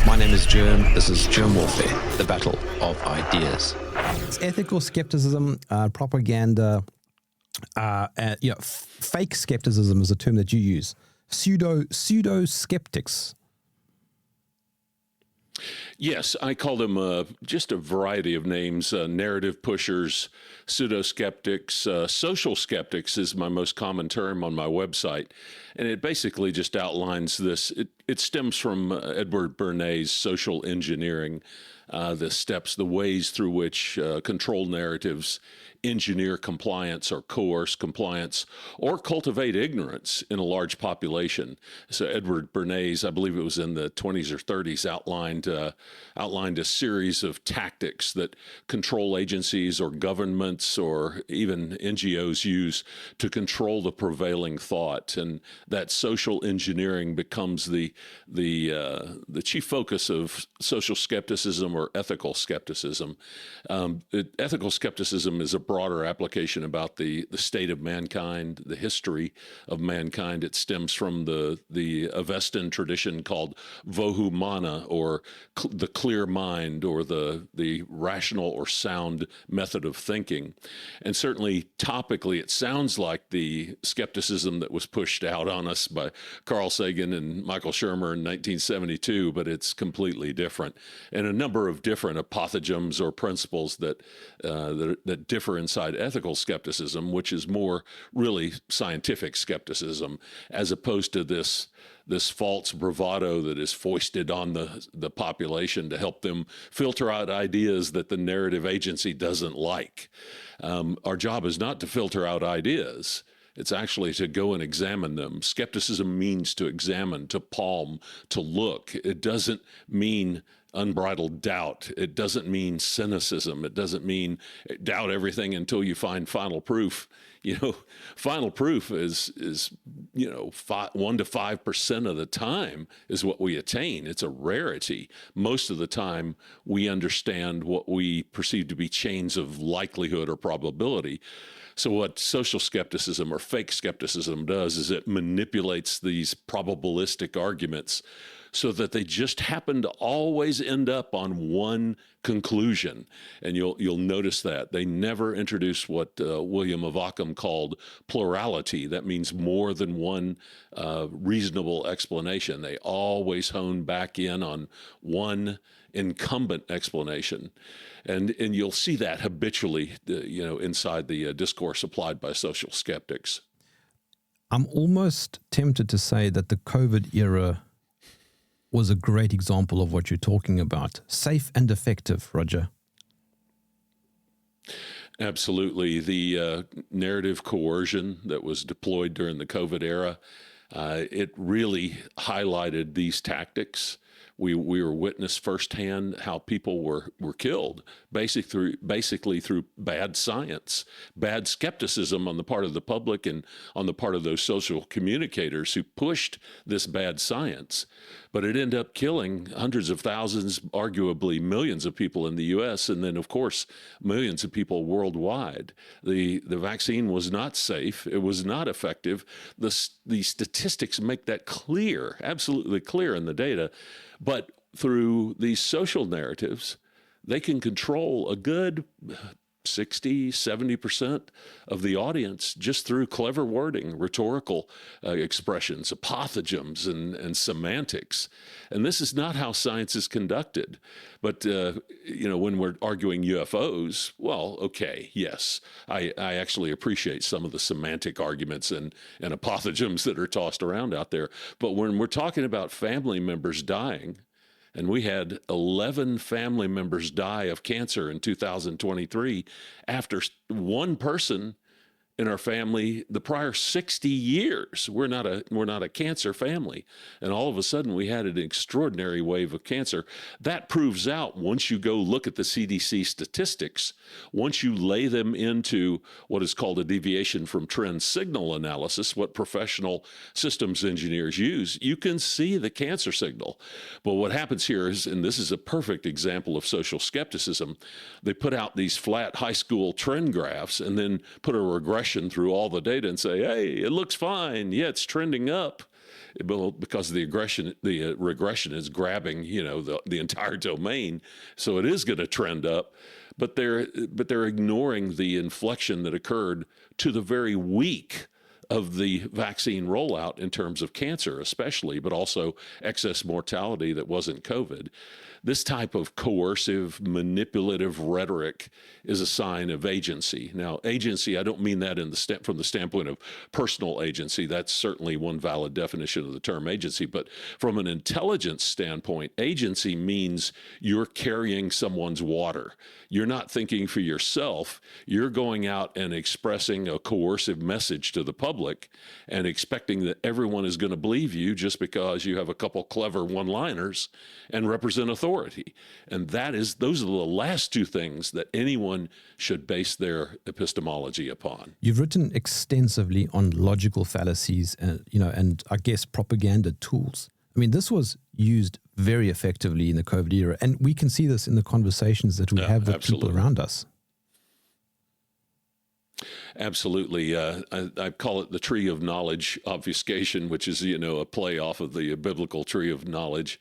My name is Jerm. This is Jerm Warfare, the battle of ideas. It's ethical skepticism, propaganda, fake skepticism is a term that you use. Pseudo skeptics. Yes, I call them just a variety of names, narrative pushers, pseudo-skeptics. Social skeptics is my most common term on my website, and it basically just outlines this. It stems from Edward Bernays' social engineering, the steps, the ways through which control narratives engineer compliance or coerce compliance or cultivate ignorance in a large population. So Edward Bernays, I believe it was in the 20s or 30s, outlined a series of tactics that control agencies or governments or even NGOs use to control the prevailing thought, and that social engineering becomes the chief focus of social skepticism or ethical skepticism. Ethical skepticism is a broader application about the state of mankind, the history of mankind. It stems from the Avestan tradition called vohu mana, or the clear mind, or the rational or sound method of thinking. And certainly topically, it sounds like the skepticism that was pushed out on us by Carl Sagan and Michael Shermer in 1972, but it's completely different. And a number of different apothegms or principles that differ inside ethical skepticism, which is more really scientific skepticism, as opposed to this false bravado that is foisted on the population to help them filter out ideas that the narrative agency doesn't like. Our job is not to filter out ideas. It's actually to go and examine them. Skepticism means to examine, to palm, to look. It doesn't mean unbridled doubt. It doesn't mean cynicism. It doesn't mean doubt everything until you find final proof. Final proof is 1 to 5% of the time is what we attain. It's a rarity. Most of the time, we understand what we perceive to be chains of likelihood or probability. So what social skepticism or fake skepticism does is it manipulates these probabilistic arguments so that they just happen to always end up on one conclusion. And you'll notice that they never introduce what William of Ockham called plurality. That means more than one reasonable explanation. They always hone back in on one incumbent explanation. And you'll see that habitually, inside the discourse applied by social skeptics. I'm almost tempted to say that the COVID era was a great example of what you're talking about. Safe and effective, Roger. Absolutely. The narrative coercion that was deployed during the COVID era, it really highlighted these tactics. We were witness firsthand how people were killed, basically through bad science, bad skepticism on the part of the public and on the part of those social communicators who pushed this bad science. But it ended up killing hundreds of thousands, arguably millions of people in the U.S., and then, of course, millions of people worldwide. The vaccine was not safe. It was not effective. The statistics make that clear, absolutely clear in the data. But through these social narratives, they can control a good 60, 70% of the audience just through clever wording, rhetorical expressions, apothegms, and semantics. And this is not how science is conducted. But, when we're arguing UFOs, well, okay, yes, I actually appreciate some of the semantic arguments and apothegms that are tossed around out there. But when we're talking about family members dying, and we had 11 family members die of cancer in 2023 after one person in our family the prior 60 years. We're not a cancer family. And all of a sudden we had an extraordinary wave of cancer. That proves out, once you go look at the CDC statistics, once you lay them into what is called a deviation from trend signal analysis, what professional systems engineers use, you can see the cancer signal. But what happens here is, and this is a perfect example of social skepticism, they put out these flat high school trend graphs and then put a regression through all the data and say, hey, it looks fine. Yeah, it's trending up. because the regression is grabbing, the entire domain. So it is going to trend up, but they're ignoring the inflection that occurred to the very week of the vaccine rollout in terms of cancer, especially, but also excess mortality that wasn't COVID. This type of coercive, manipulative rhetoric is a sign of agency. Now, agency, I don't mean that from the standpoint of personal agency. That's certainly one valid definition of the term agency. But from an intelligence standpoint, agency means you're carrying someone's water. You're not thinking for yourself. You're going out and expressing a coercive message to the public and expecting that everyone is going to believe you just because you have a couple clever one-liners and represent authority. And those are the last two things that anyone should base their epistemology upon. You've written extensively on logical fallacies and I guess propaganda tools. I mean, this was used very effectively in the COVID era, and we can see this in the conversations that we have with absolutely. people around us. Absolutely. I call it the tree of knowledge obfuscation, which is, a play off of the biblical tree of knowledge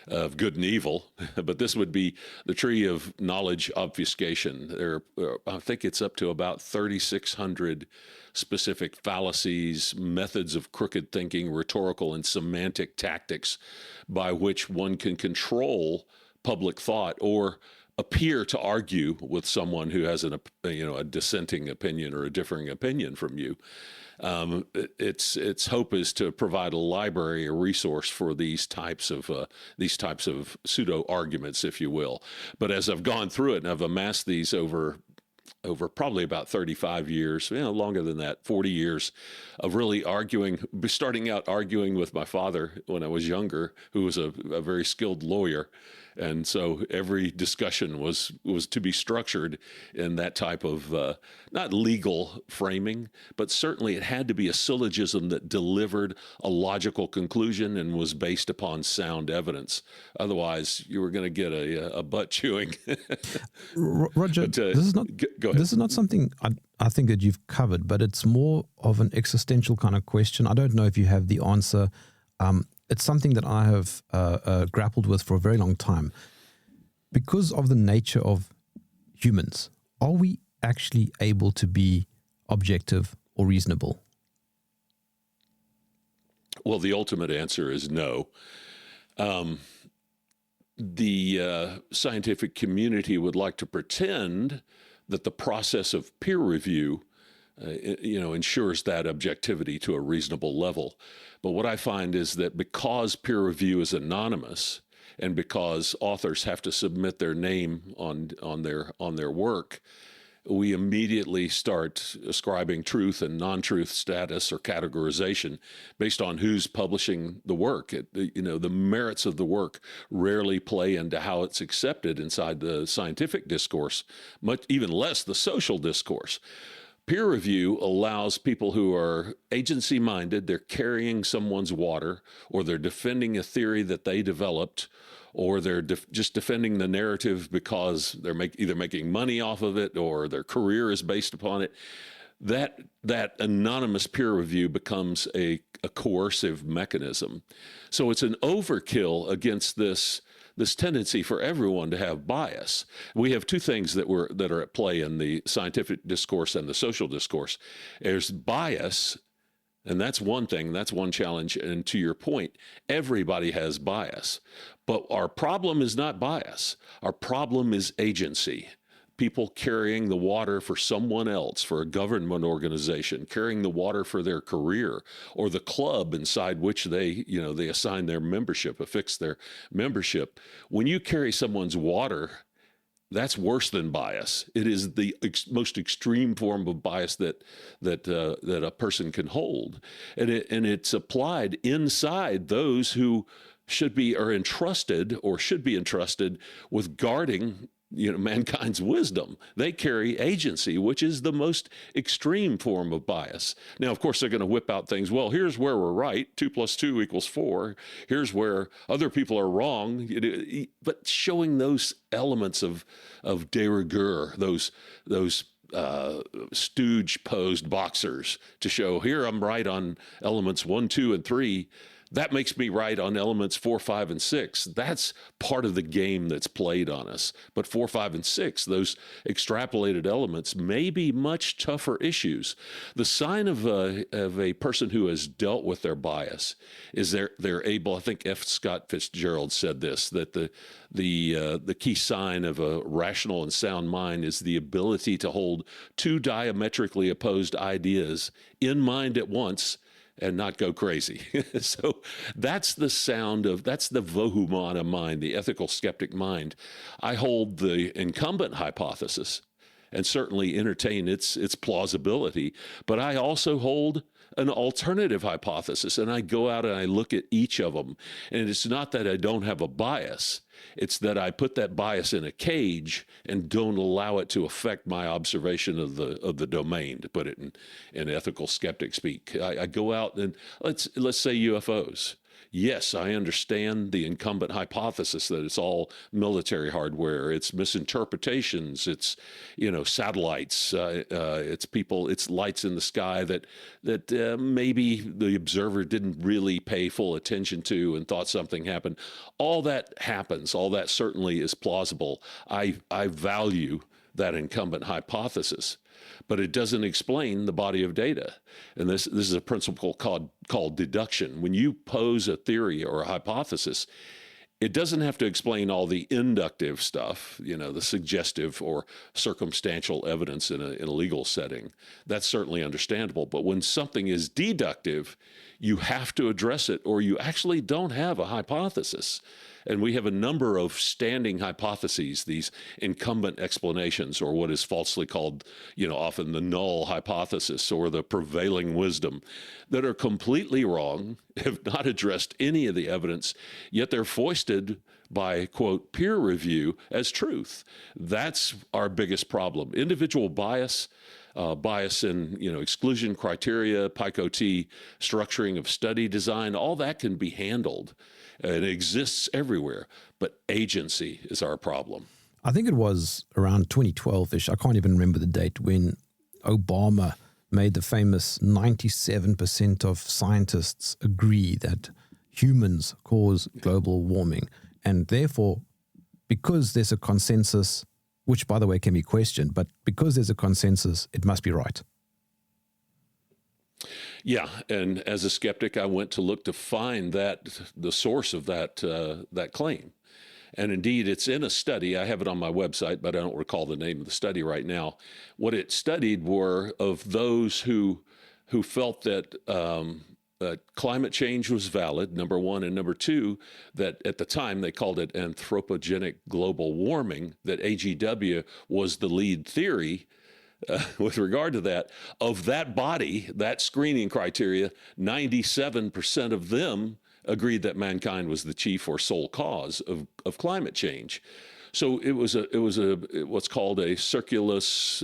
of good and evil. But this would be the tree of knowledge obfuscation. I think it's up to about 3,600 specific fallacies, methods of crooked thinking, rhetorical and semantic tactics by which one can control public thought or appear to argue with someone who has a dissenting opinion or a differing opinion from you. Its hope is to provide a library, a resource for these types of pseudo arguments, if you will. But as I've gone through it and I've amassed these over probably about 35 years, longer than that, 40 years of really starting out arguing with my father when I was younger, who was a very skilled lawyer. And so every discussion was to be structured in that type of, not legal framing, but certainly it had to be a syllogism that delivered a logical conclusion and was based upon sound evidence. Otherwise, you were going to get a butt chewing. Roger, but, this is not go ahead. This is not something I think that you've covered, but it's more of an existential kind of question. I don't know if you have the answer. It's something that I have grappled with for a very long time. Because of the nature of humans, are we actually able to be objective or reasonable? Well, the ultimate answer is no. The scientific community would like to pretend that the process of peer review ensures that objectivity to a reasonable level. But what I find is that because peer review is anonymous and because authors have to submit their name on their work, we immediately start ascribing truth and non-truth status or categorization based on who's publishing the work. The merits of the work rarely play into how it's accepted inside the scientific discourse, much even less the social discourse. Peer review allows people who are agency-minded, they're carrying someone's water, or they're defending a theory that they developed, or they're just defending the narrative because they're either making money off of it or their career is based upon it. That anonymous peer review becomes a coercive mechanism. So it's an overkill against this tendency for everyone to have bias. We have two things that are at play in the scientific discourse and the social discourse. There's bias, and that's one thing, that's one challenge. And to your point, everybody has bias. But our problem is not bias. Our problem is agency. People carrying the water for someone else, for a government organization, carrying the water for their career, or the club inside which they assign their membership, affix their membership. When you carry someone's water, that's worse than bias. It is the most extreme form of bias that a person can hold, and it's applied inside those who should be entrusted with guarding mankind's wisdom. They carry agency, which is the most extreme form of bias. Now, of course, they're going to whip out things. Well, here's where we're right. 2 + 2 = 4. Here's where other people are wrong. But showing those elements of de rigueur, those stooge posed boxers to show here I'm right on elements 1, 2, and 3. That makes me right on elements 4, 5, and 6. That's part of the game that's played on us. But 4, 5, and 6, those extrapolated elements, may be much tougher issues. The sign of a person who has dealt with their bias is they're able. I think F. Scott Fitzgerald said this, that the key sign of a rational and sound mind is the ability to hold two diametrically opposed ideas in mind at once and not go crazy. So that's the vohumana mind, the ethical skeptic mind. I hold the incumbent hypothesis and certainly entertain its plausibility, but I also hold an alternative hypothesis, and I go out and I look at each of them. And it's not that I don't have a bias, it's that I put that bias in a cage and don't allow it to affect my observation of the domain, to put it in ethical skeptic speak. I go out and let's say UFOs. Yes, I understand the incumbent hypothesis that it's all military hardware, it's misinterpretations, it's satellites, it's people, it's lights in the sky that maybe the observer didn't really pay full attention to and thought something happened. All that happens. All that certainly is plausible. I value that incumbent hypothesis, but it doesn't explain the body of data. And this is a principle called deduction. When you pose a theory or a hypothesis, it doesn't have to explain all the inductive stuff, the suggestive or circumstantial evidence in a legal setting. That's certainly understandable. But when something is deductive, you have to address it, or you actually don't have a hypothesis. And we have a number of standing hypotheses, these incumbent explanations, or what is falsely called, often the null hypothesis or the prevailing wisdom, that are completely wrong, have not addressed any of the evidence, yet they're foisted by, quote, peer review as truth. That's our biggest problem. Individual bias, bias in exclusion criteria, PICO-T, structuring of study design, all that can be handled. It exists everywhere, but agency is our problem. I think it was around 2012-ish, I can't even remember the date, when Obama made the famous 97% of scientists agree that humans cause global warming. And therefore, because there's a consensus, which, by the way, can be questioned, but because there's a consensus, it must be right. Yeah, and as a skeptic, I went to look to find the source of that claim. And indeed, it's in a study. I have it on my website, but I don't recall the name of the study right now. What it studied were of those who felt that climate change was valid, number one, and number two, that at the time they called it anthropogenic global warming, that AGW was the lead theory. With regard to that, of that body, that screening criteria, 97% of them agreed that mankind was the chief or sole cause of climate change. So it was what's called a circulus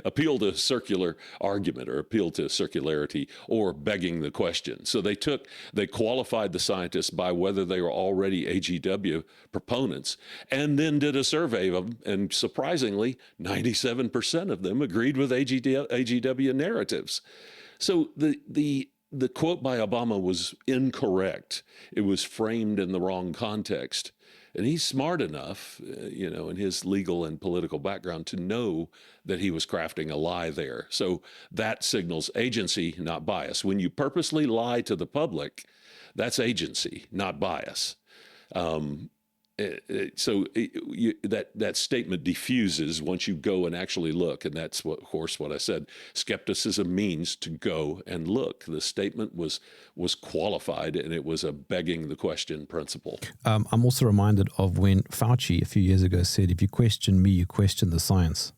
appeal to circular argument, or appeal to circularity, or begging the question. So they qualified the scientists by whether they were already AGW proponents, and then did a survey of them, and surprisingly, 97% of them agreed with AGW narratives. So the quote by Obama was incorrect. It was framed in the wrong context. And he's smart enough, in his legal and political background, to know that he was crafting a lie there. So that signals agency, not bias. When you purposely lie to the public, that's agency, not bias. That statement diffuses once you go and actually look, and that's what I said. Skepticism means to go and look. The statement was qualified, and it was a begging the question principle. I'm also reminded of when Fauci a few years ago said, "If you question me, you question the science."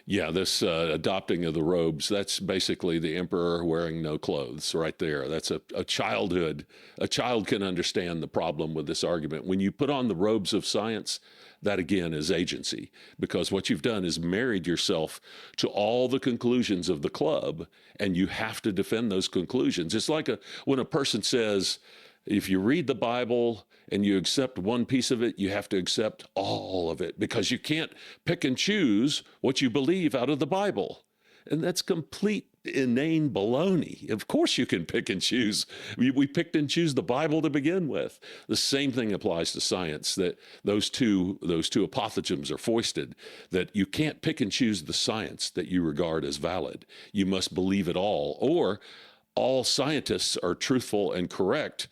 Yeah, this adopting of the robes, that's basically the emperor wearing no clothes right there. That's a childhood. A child can understand the problem with this argument. When you put on the robes of science, that again is agency, because what you've done is married yourself to all the conclusions of the club, and you have to defend those conclusions. It's like when a person says, If you read the Bible and you accept one piece of it, you have to accept all of it, because you can't pick and choose what you believe out of the Bible. And that's complete inane baloney. Of course you can pick and choose. We picked and choose the Bible to begin with. The same thing applies to science, that those two apothegms are foisted, that you can't pick and choose the science that you regard as valid. You must believe it all scientists are truthful and correct,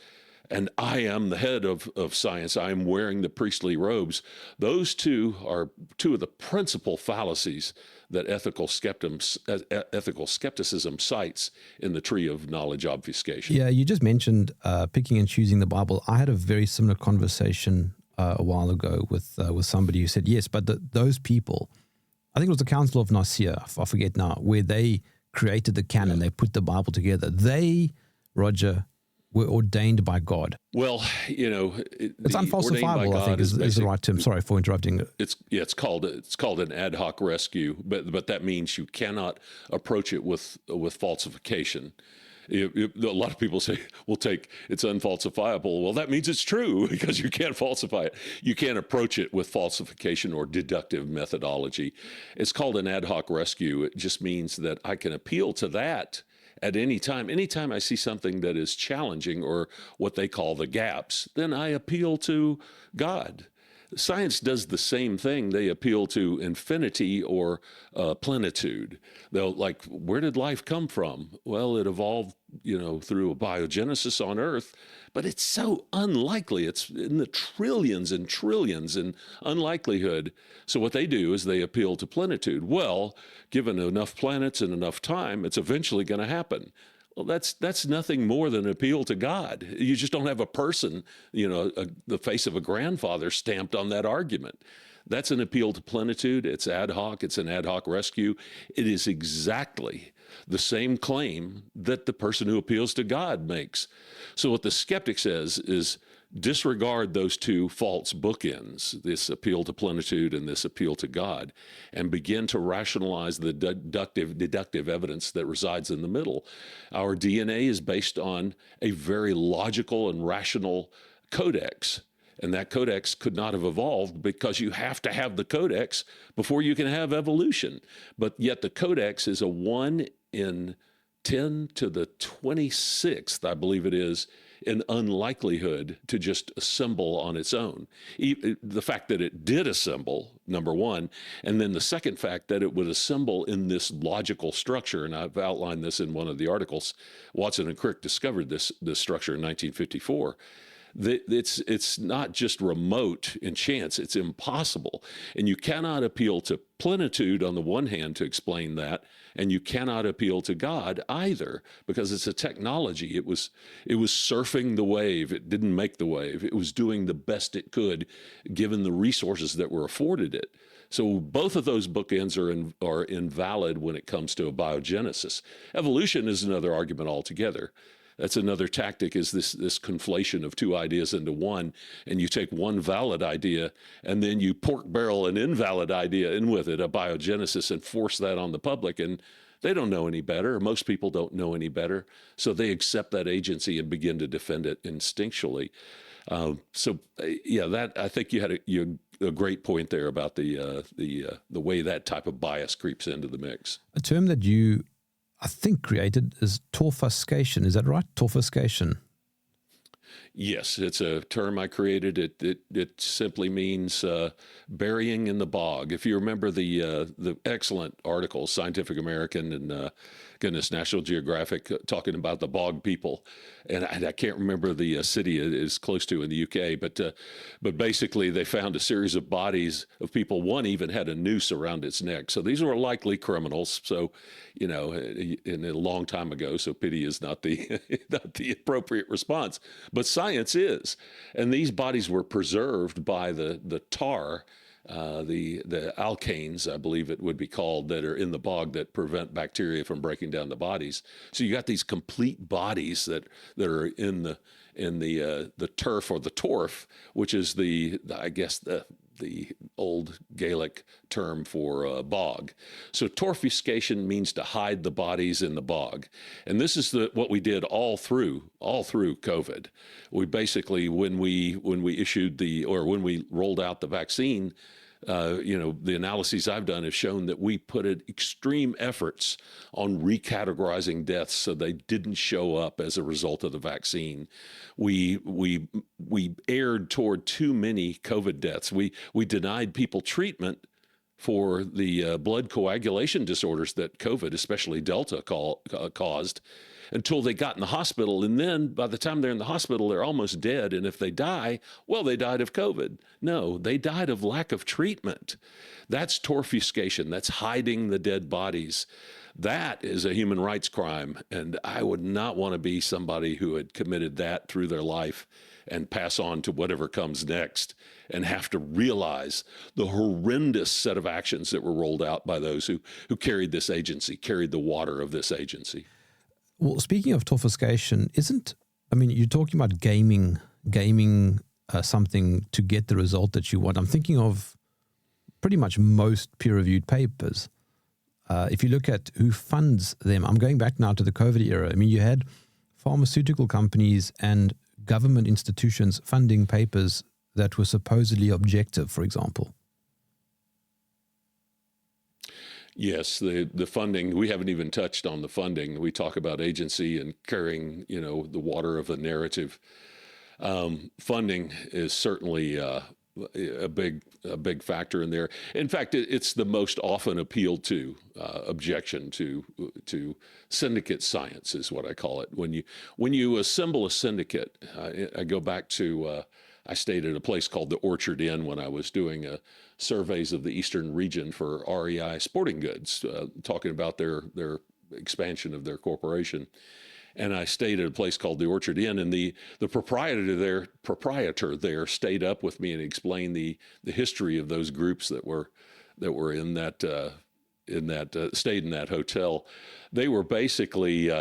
and I am the head of science. I am wearing the priestly robes. Those two are two of the principal fallacies that ethical skepticism cites in the tree of knowledge obfuscation. Yeah, you just mentioned picking and choosing the Bible. I had a very similar conversation a while ago with somebody who said, yes, but those people, I think it was the Council of Nicaea, I forget now, where they created the canon, they put the Bible together. They, Roger, were ordained by God. Well, it's unfalsifiable, I think, is the right term. Sorry for interrupting. It's called an ad hoc rescue, but that means you cannot approach it with falsification. A lot of people say, it's unfalsifiable. Well, that means it's true, because you can't falsify it. You can't approach it with falsification or deductive methodology. It's called an ad hoc rescue. It just means that I can appeal to that at any time. Anytime I see something that is challenging, or what they call the gaps, then I appeal to God. Science does the same thing. They appeal to infinity or plenitude. They'll, like, where did life come from? Well, it evolved, through a biogenesis on Earth, but it's so unlikely. It's in the trillions and trillions in unlikelihood. So what they do is they appeal to plenitude. Well, given enough planets and enough time, it's eventually going to happen. Well, that's nothing more than an appeal to God. You just don't have a person, the face of a grandfather stamped on that argument. That's an appeal to plenitude. It's ad hoc. It's an ad hoc rescue. It is exactly the same claim that the person who appeals to God makes. So what the skeptic says is, disregard those two false bookends, this appeal to plenitude and this appeal to God, and begin to rationalize the deductive evidence that resides in the middle. Our DNA is based on a very logical and rational codex. And that codex could not have evolved, because you have to have the codex before you can have evolution. But yet the codex is a 1 in 10 to the 26th, I believe it is, in unlikelihood to just assemble on its own. The fact that it did assemble, number one, and then the second fact that it would assemble in this logical structure, and I've outlined this in one of the articles. Watson and Crick discovered this structure in 1954. It's not just remote in chance, it's impossible. And you cannot appeal to plenitude on the one hand to explain that, and you cannot appeal to God either, because it's a technology. It was surfing the wave. It didn't make the wave. It was doing the best it could given the resources that were afforded it. So both of those bookends are invalid when it comes to abiogenesis. Evolution is another argument altogether. That's another tactic, is this conflation of two ideas into one, and you take one valid idea and then you pork barrel an invalid idea in with it, abiogenesis, and force that on the public. And they don't know any better. Most people don't know any better. So they accept that agency and begin to defend it instinctually. That, I think you had a great point there about the way that type of bias creeps into the mix. A term that you, I think, created is torfuscation. Is that right? Torfuscation. Yes, it's a term I created. It simply means burying in the bog. If you remember the excellent article, Scientific American and National Geographic, talking about the bog people, and I can't remember the city it is close to in the UK, but basically they found a series of bodies of people. One even had a noose around its neck, so these were likely criminals. So, in a long time ago. So pity is not the not the appropriate response, but science is. And these bodies were preserved by the tar. The alkanes, I believe it would be called, that are in the bog that prevent bacteria from breaking down the bodies. So you got these complete bodies that are in the turf or the torf, which is the the old Gaelic term for bog. So torfuscation means to hide the bodies in the bog, and this is what we did all through COVID. We basically, when we rolled out the vaccine, the analyses I've done have shown that we put in extreme efforts on recategorizing deaths so they didn't show up as a result of the vaccine. We erred toward too many COVID deaths. We denied people treatment for the blood coagulation disorders that COVID, especially Delta, caused, until they got in the hospital. And then by the time they're in the hospital, they're almost dead. And if they die, well, they died of COVID. No, they died of lack of treatment. That's torfuscation. That's hiding the dead bodies. That is a human rights crime. And I would not want to be somebody who had committed that through their life and pass on to whatever comes next and have to realize the horrendous set of actions that were rolled out by those who carried this agency, carried the water of this agency. Well, speaking of torfuscation, you're talking about gaming something to get the result that you want. I'm thinking of pretty much most peer-reviewed papers. If you look at who funds them, I'm going back now to the COVID era. You had pharmaceutical companies and government institutions funding papers that were supposedly objective, for example. Yes, the funding, we haven't even touched on the funding. We talk about agency and carrying, the water of a narrative. Funding is certainly a big factor in there. In fact, it's the most often appealed to objection to syndicate science is what I call it. When you assemble a syndicate, I go back to I stayed at a place called the Orchard Inn when I was doing surveys of the eastern region for REI Sporting Goods, talking about their expansion of their corporation. And I stayed at a place called the Orchard Inn, and the proprietor there stayed up with me and explained the history of those groups that were in that stayed in that hotel. They were basically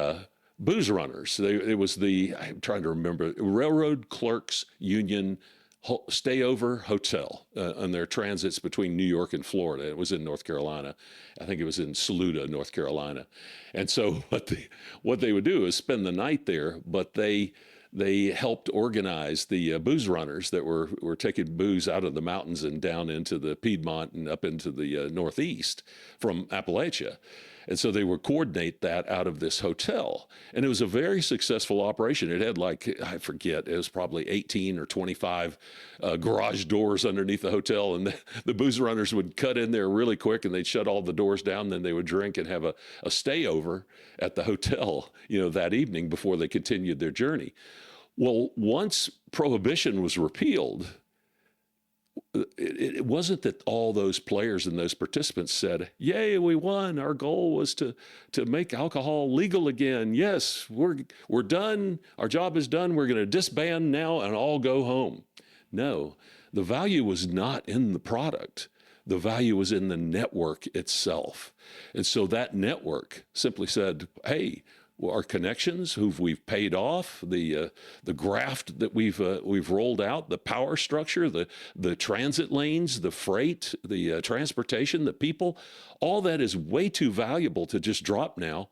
booze runners. It was I'm trying to remember, Railroad Clerks Union Stayover Hotel on their transits between New York and Florida. It was in North Carolina. I think it was in Saluda, North Carolina. And so what they would do is spend the night there, but they helped organize the booze runners that were taking booze out of the mountains and down into the Piedmont and up into the Northeast from Appalachia. And so they would coordinate that out of this hotel. And it was a very successful operation. It had I forget, it was probably 18 or 25 garage doors underneath the hotel. And the booze runners would cut in there really quick and they'd shut all the doors down. Then they would drink and have a stayover at the hotel, that evening before they continued their journey. Well, once prohibition was repealed, it wasn't that all those players and those participants said, "Yay, we won. Our goal was to make alcohol legal again. Yes, we're done. Our job is done. We're going to disband now and all go home." No, the value was not in the product. The value was in the network itself. And so that network simply said, "Hey, our connections, who we've paid off, the graft that we've rolled out, the power structure, the transit lanes, the freight, the transportation, the people, all that is way too valuable to just drop now.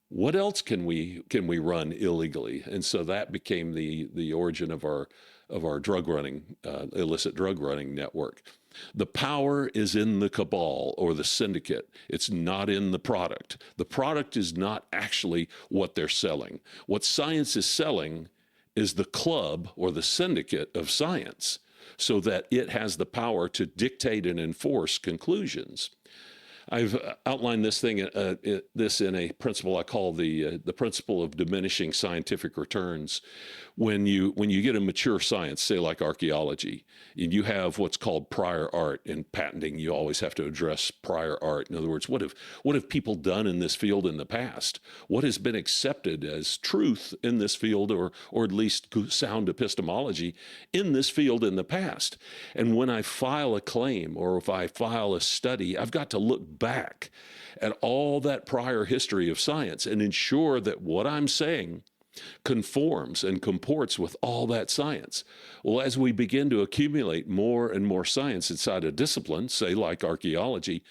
What else can we run illegally?" And so that became the origin of our drug running, illicit drug running network. The power is in the cabal or the syndicate. It's not in the product. The product is not actually what they're selling. What science is selling is the club or the syndicate of science, so that it has the power to dictate and enforce conclusions. I've outlined this in a principle I call the principle of diminishing scientific returns. When you get a mature science, say like archaeology, and you have what's called prior art. In patenting, you always have to address prior art. In other words, what have people done in this field in the past? What has been accepted as truth in this field, or at least sound epistemology in this field in the past? And when I file a claim or if I file a study, I've got to look back at all that prior history of science and ensure that what I'm saying conforms and comports with all that science. Well, as we begin to accumulate more and more science inside a discipline, say like archaeology,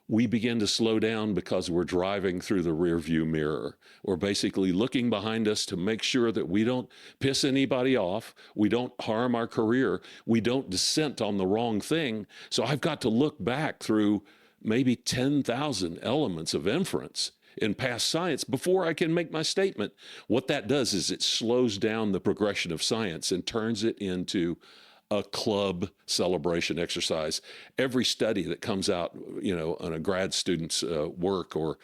we begin to slow down because we're driving through the rearview mirror. We're basically looking behind us to make sure that we don't piss anybody off, we don't harm our career, we don't dissent on the wrong thing. So I've got to look back through maybe 10,000 elements of inference in past science before I can make my statement. What that does is it slows down the progression of science and turns it into a club celebration exercise. Every study that comes out, on a grad student's work or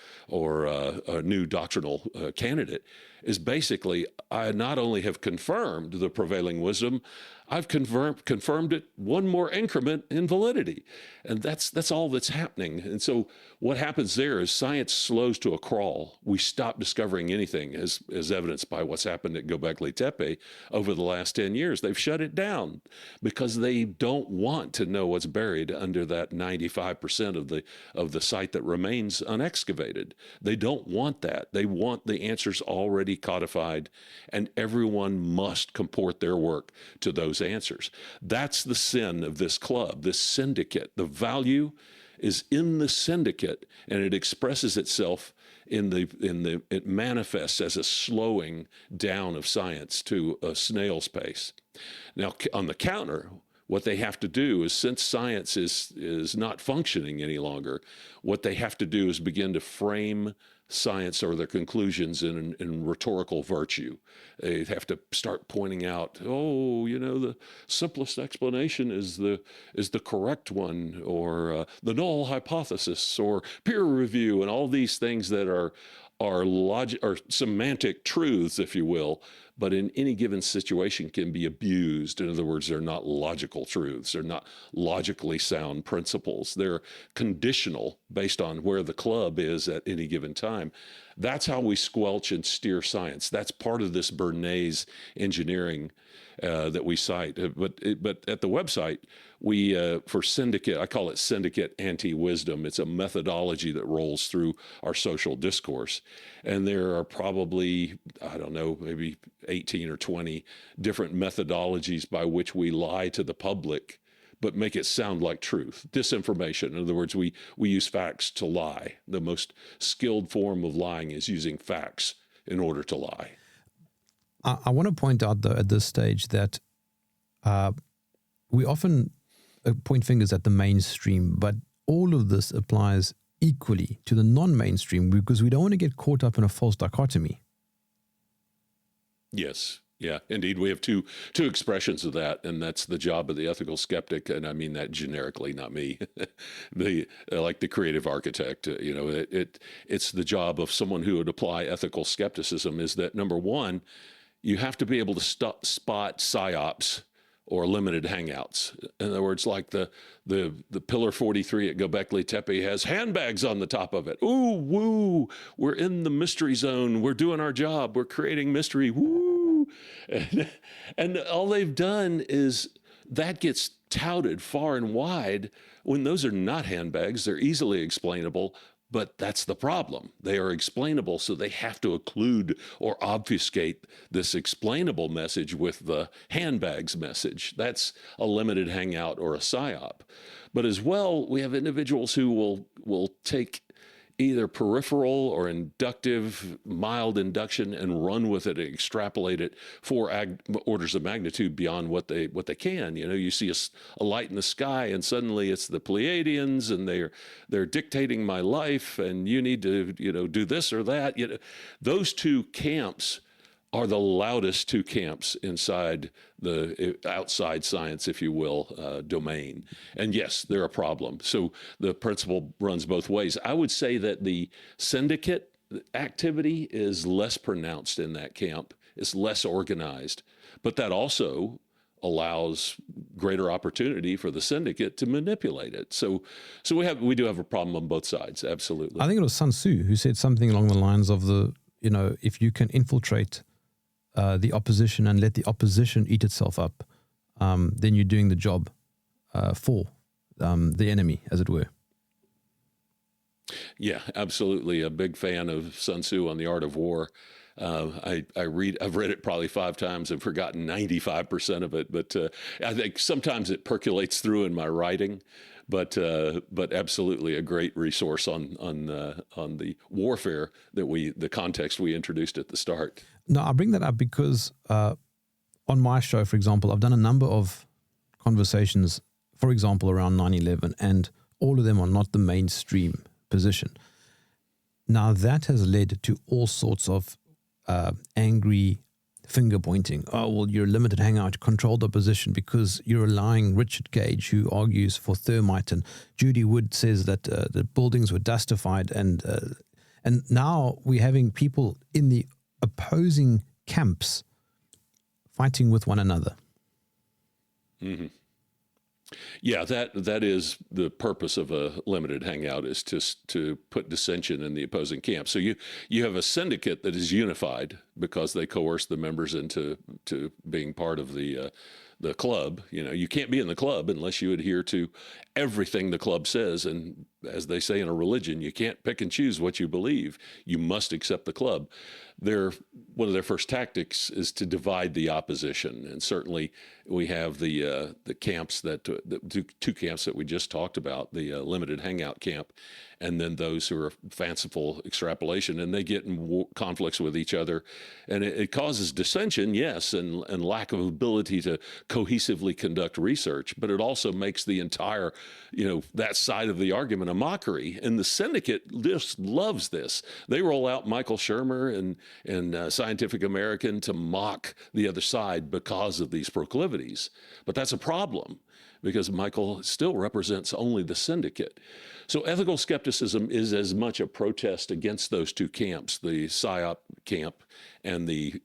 a new doctrinal candidate is basically, I not only have confirmed the prevailing wisdom, I've confirmed it one more increment in validity. And that's all that's happening. And so what happens there is science slows to a crawl. We stop discovering anything, as evidenced by what's happened at Göbekli Tepe over the last 10 years. They've shut it down because they don't want to know what's buried under that 95% of the site that remains unexcavated. They don't want that. They want the answers already codified, and everyone must comport their work to those answers. That's the sin of this club, this syndicate. The value is in the syndicate, and it expresses itself it manifests as a slowing down of science to a snail's pace. Now, on the counter, what they have to do is, since science is not functioning any longer, what they have to do is begin to frame science or their conclusions in rhetorical virtue. They have to start pointing out, the simplest explanation is the correct one, or the null hypothesis, or peer review, and all these things that are semantic truths, if you will, but in any given situation can be abused. In other words, they're not logical truths. They're not logically sound principles. They're conditional based on where the club is at any given time. That's how we squelch and steer science. That's part of this Bernays engineering that we cite. But at the website, we, for syndicate, I call it syndicate anti-wisdom. It's a methodology that rolls through our social discourse. And there are probably, maybe 18 or 20 different methodologies by which we lie to the public, but make it sound like truth. Disinformation. In other words, we use facts to lie. The most skilled form of lying is using facts in order to lie. I want to point out, though, at this stage that we often point fingers at the mainstream, but all of this applies equally to the non-mainstream, because we don't want to get caught up in a false dichotomy. Yes. Yeah, indeed. We have two expressions of that, and that's the job of the ethical skeptic, and I mean that generically, not me. Like the creative architect, it's the job of someone who would apply ethical skepticism. Is that, number one, you have to be able to spot psyops or limited hangouts. In other words, like the Pillar 43 at Göbekli Tepe has handbags on the top of it. Ooh, woo! We're in the mystery zone. We're doing our job. We're creating mystery. Woo! And all they've done is that gets touted far and wide when those are not handbags. They're easily explainable. But that's the problem. They are explainable, so they have to occlude or obfuscate this explainable message with the handbags message. That's a limited hangout or a psyop. But as well, we have individuals who will take either peripheral or inductive, mild induction, and run with it and extrapolate it 4 orders of magnitude beyond what they can. You see a light in the sky, and suddenly it's the Pleiadians, and they're dictating my life, and you need to do this or that. Those two camps are the loudest two camps inside the outside science, if you will, domain. And yes, they're a problem. So the principle runs both ways. I would say that the syndicate activity is less pronounced in that camp. It's less organized. But that also allows greater opportunity for the syndicate to manipulate it. So we do have a problem on both sides, absolutely. I think it was Sun Tzu who said something along the lines of if you can infiltrate the opposition and let the opposition eat itself up, then you're doing the job for the enemy, as it were. Yeah, absolutely. A big fan of Sun Tzu on the Art of War. I've read it probably 5 times and forgotten 95% of it, but I think sometimes it percolates through in my writing. But absolutely a great resource on the warfare the context we introduced at the start. No, I bring that up because on my show, for example, I've done a number of conversations, for example, around 9/11, and all of them are not the mainstream position. Now, that has led to all sorts of angry finger pointing. Oh, well, you're a limited hangout, controlled opposition because you're allowing Richard Gage, who argues for thermite, and Judy Wood says that the buildings were dustified. And now we're having people in the opposing camps fighting with one another. Mm-hmm. Yeah, that is the purpose of a limited hangout, is to put dissension in the opposing camp. So you have a syndicate that is unified because they coerce the members into being part of the club. You can't be in the club unless you adhere to everything the club says. And as they say in a religion, you can't pick and choose what you believe. You must accept the club. One of their first tactics is to divide the opposition, and certainly we have the camps the two camps that we just talked about, the limited hangout camp, and then those who are fanciful extrapolation, and they get in conflicts with each other, and it causes dissension, yes, and lack of ability to cohesively conduct research, but it also makes the entire, that side of the argument a mockery. And the syndicate just loves this. They roll out Michael Shermer and Scientific American to mock the other side because of these proclivities. But that's a problem, because Michael still represents only the syndicate. So ethical skepticism is as much a protest against those two camps, the PSYOP camp and the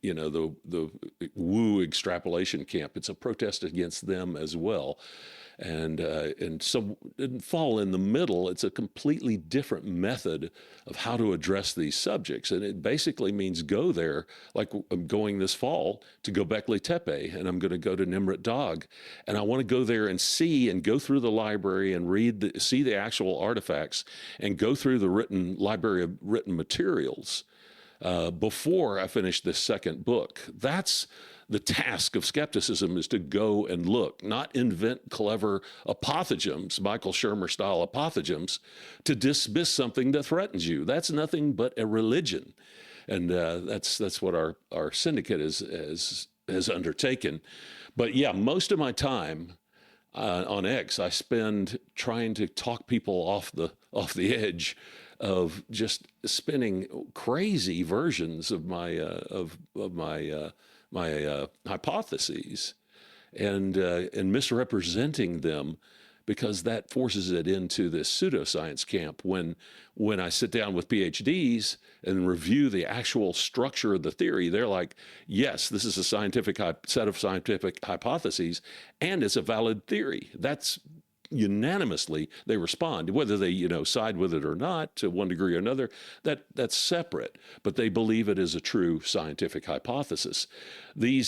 woo extrapolation camp. It's a protest against them as well. And so didn't fall in the middle. It's a completely different method of how to address these subjects. And it basically means go there, like I'm going this fall to Göbekli Tepe, and I'm going to go to Nimrut Dağ. And I want to go there and see and go through the library and see the actual artifacts and go through the library of written materials before I finish this second book. That's the task of skepticism, is to go and look, not invent clever apothegms, Michael Shermer style apothegms, to dismiss something that threatens you. That's nothing but a religion. And that's what our syndicate has undertaken. But yeah, most of my time on X, I spend trying to talk people off the edge of just spinning crazy versions of my hypotheses and misrepresenting them, because that forces it into this pseudoscience camp. When I sit down with PhDs and review the actual structure of the theory, they're like, yes, this is a scientific set of scientific hypotheses, and it's a valid theory. That's unanimously they respond. Whether they side with it or not to one degree or another, that's separate, but they believe it is a true scientific hypothesis. The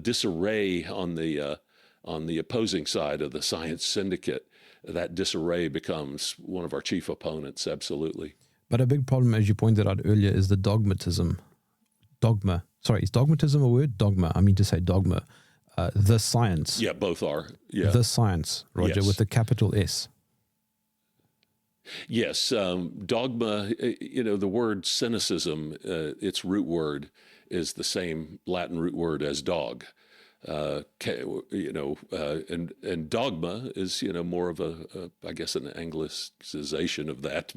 disarray on the opposing side of the science syndicate, that disarray becomes one of our chief opponents. Absolutely. But a big problem, as you pointed out earlier, is the dogma. Sorry, is dogmatism a word? Dogma. I mean to say dogma. The science. Yeah, both are. Yeah. The science, Roger, yes. with the capital S. Yes. Dogma, the word cynicism, its root word is the same Latin root word as dog. And dogma is, more of I guess an anglicization of that,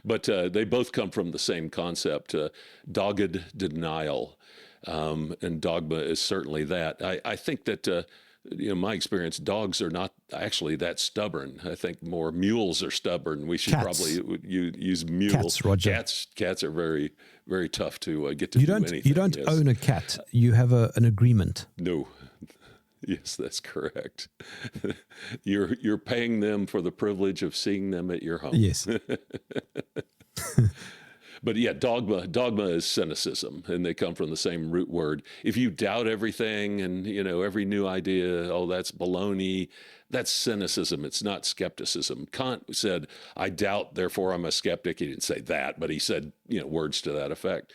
but they both come from the same concept, dogged denial. And dogma is certainly that. I think that, my experience, dogs are not actually that stubborn. I think more mules are stubborn. We should probably use mule. Cats, Roger. Cats are very, very tough to get to do anything. You don't own a cat. You have an agreement. No. Yes, that's correct. You're paying them for the privilege of seeing them at your home. Yes. But yeah, dogma is cynicism, and they come from the same root word. If you doubt everything and every new idea, oh, that's baloney. That's cynicism. It's not skepticism. Kant said, "I doubt, therefore I'm a skeptic." He didn't say that, but he said words to that effect.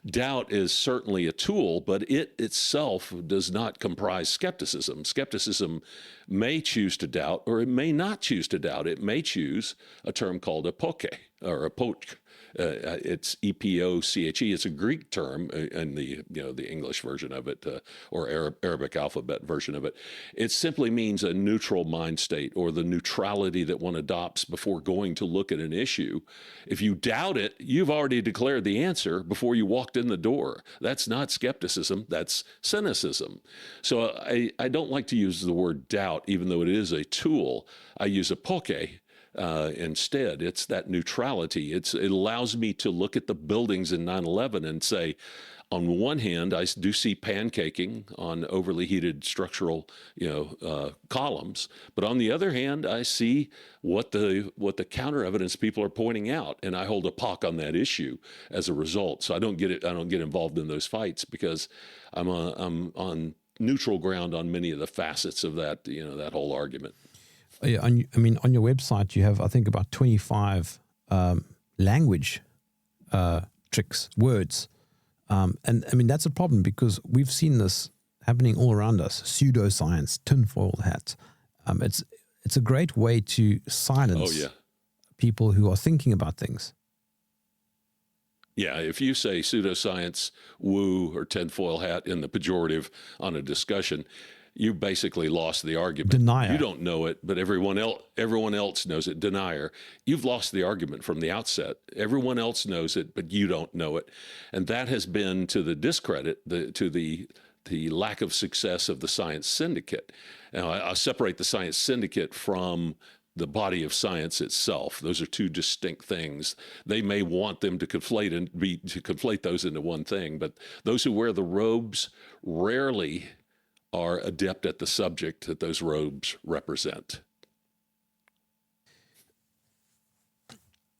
Doubt is certainly a tool, but it itself does not comprise skepticism. Skepticism may choose to doubt, or it may not choose to doubt. It may choose a term called apoke, or apoch. It's epoche. It's a Greek term in the English version of it, or Arabic alphabet version of it. It simply means a neutral mind state, or the neutrality that one adopts before going to look at an issue. If you doubt it, you've already declared the answer before you walked in the door. That's not skepticism. That's cynicism. So I don't like to use the word doubt, even though it is a tool. I use apoke. Instead, it's that neutrality. It allows me to look at the buildings in 9/11 and say, on one hand, I do see pancaking on overly heated structural, columns, but on the other hand, I see what the counter evidence people are pointing out, and I hold a POC on that issue as a result. So I don't get involved in those fights because I'm on neutral ground on many of the facets of that that whole argument. Yeah, on your website, you have, I think, about 25 language tricks, words. And that's a problem because we've seen this happening all around us. Pseudoscience, tinfoil hat. It's a great way to silence people who are thinking about things. Yeah, if you say pseudoscience, woo, or tinfoil hat in the pejorative on a discussion, you basically lost the argument. Denier. You don't know it, but everyone else knows it. Denier. You've lost the argument from the outset. Everyone else knows it, but you don't know it. And that has been to the discredit, to the lack of success of the science syndicate. Now, I separate the science syndicate from the body of science itself. Those are two distinct things. They may want them to conflate those into one thing, but those who wear the robes rarely are adept at the subject that those robes represent.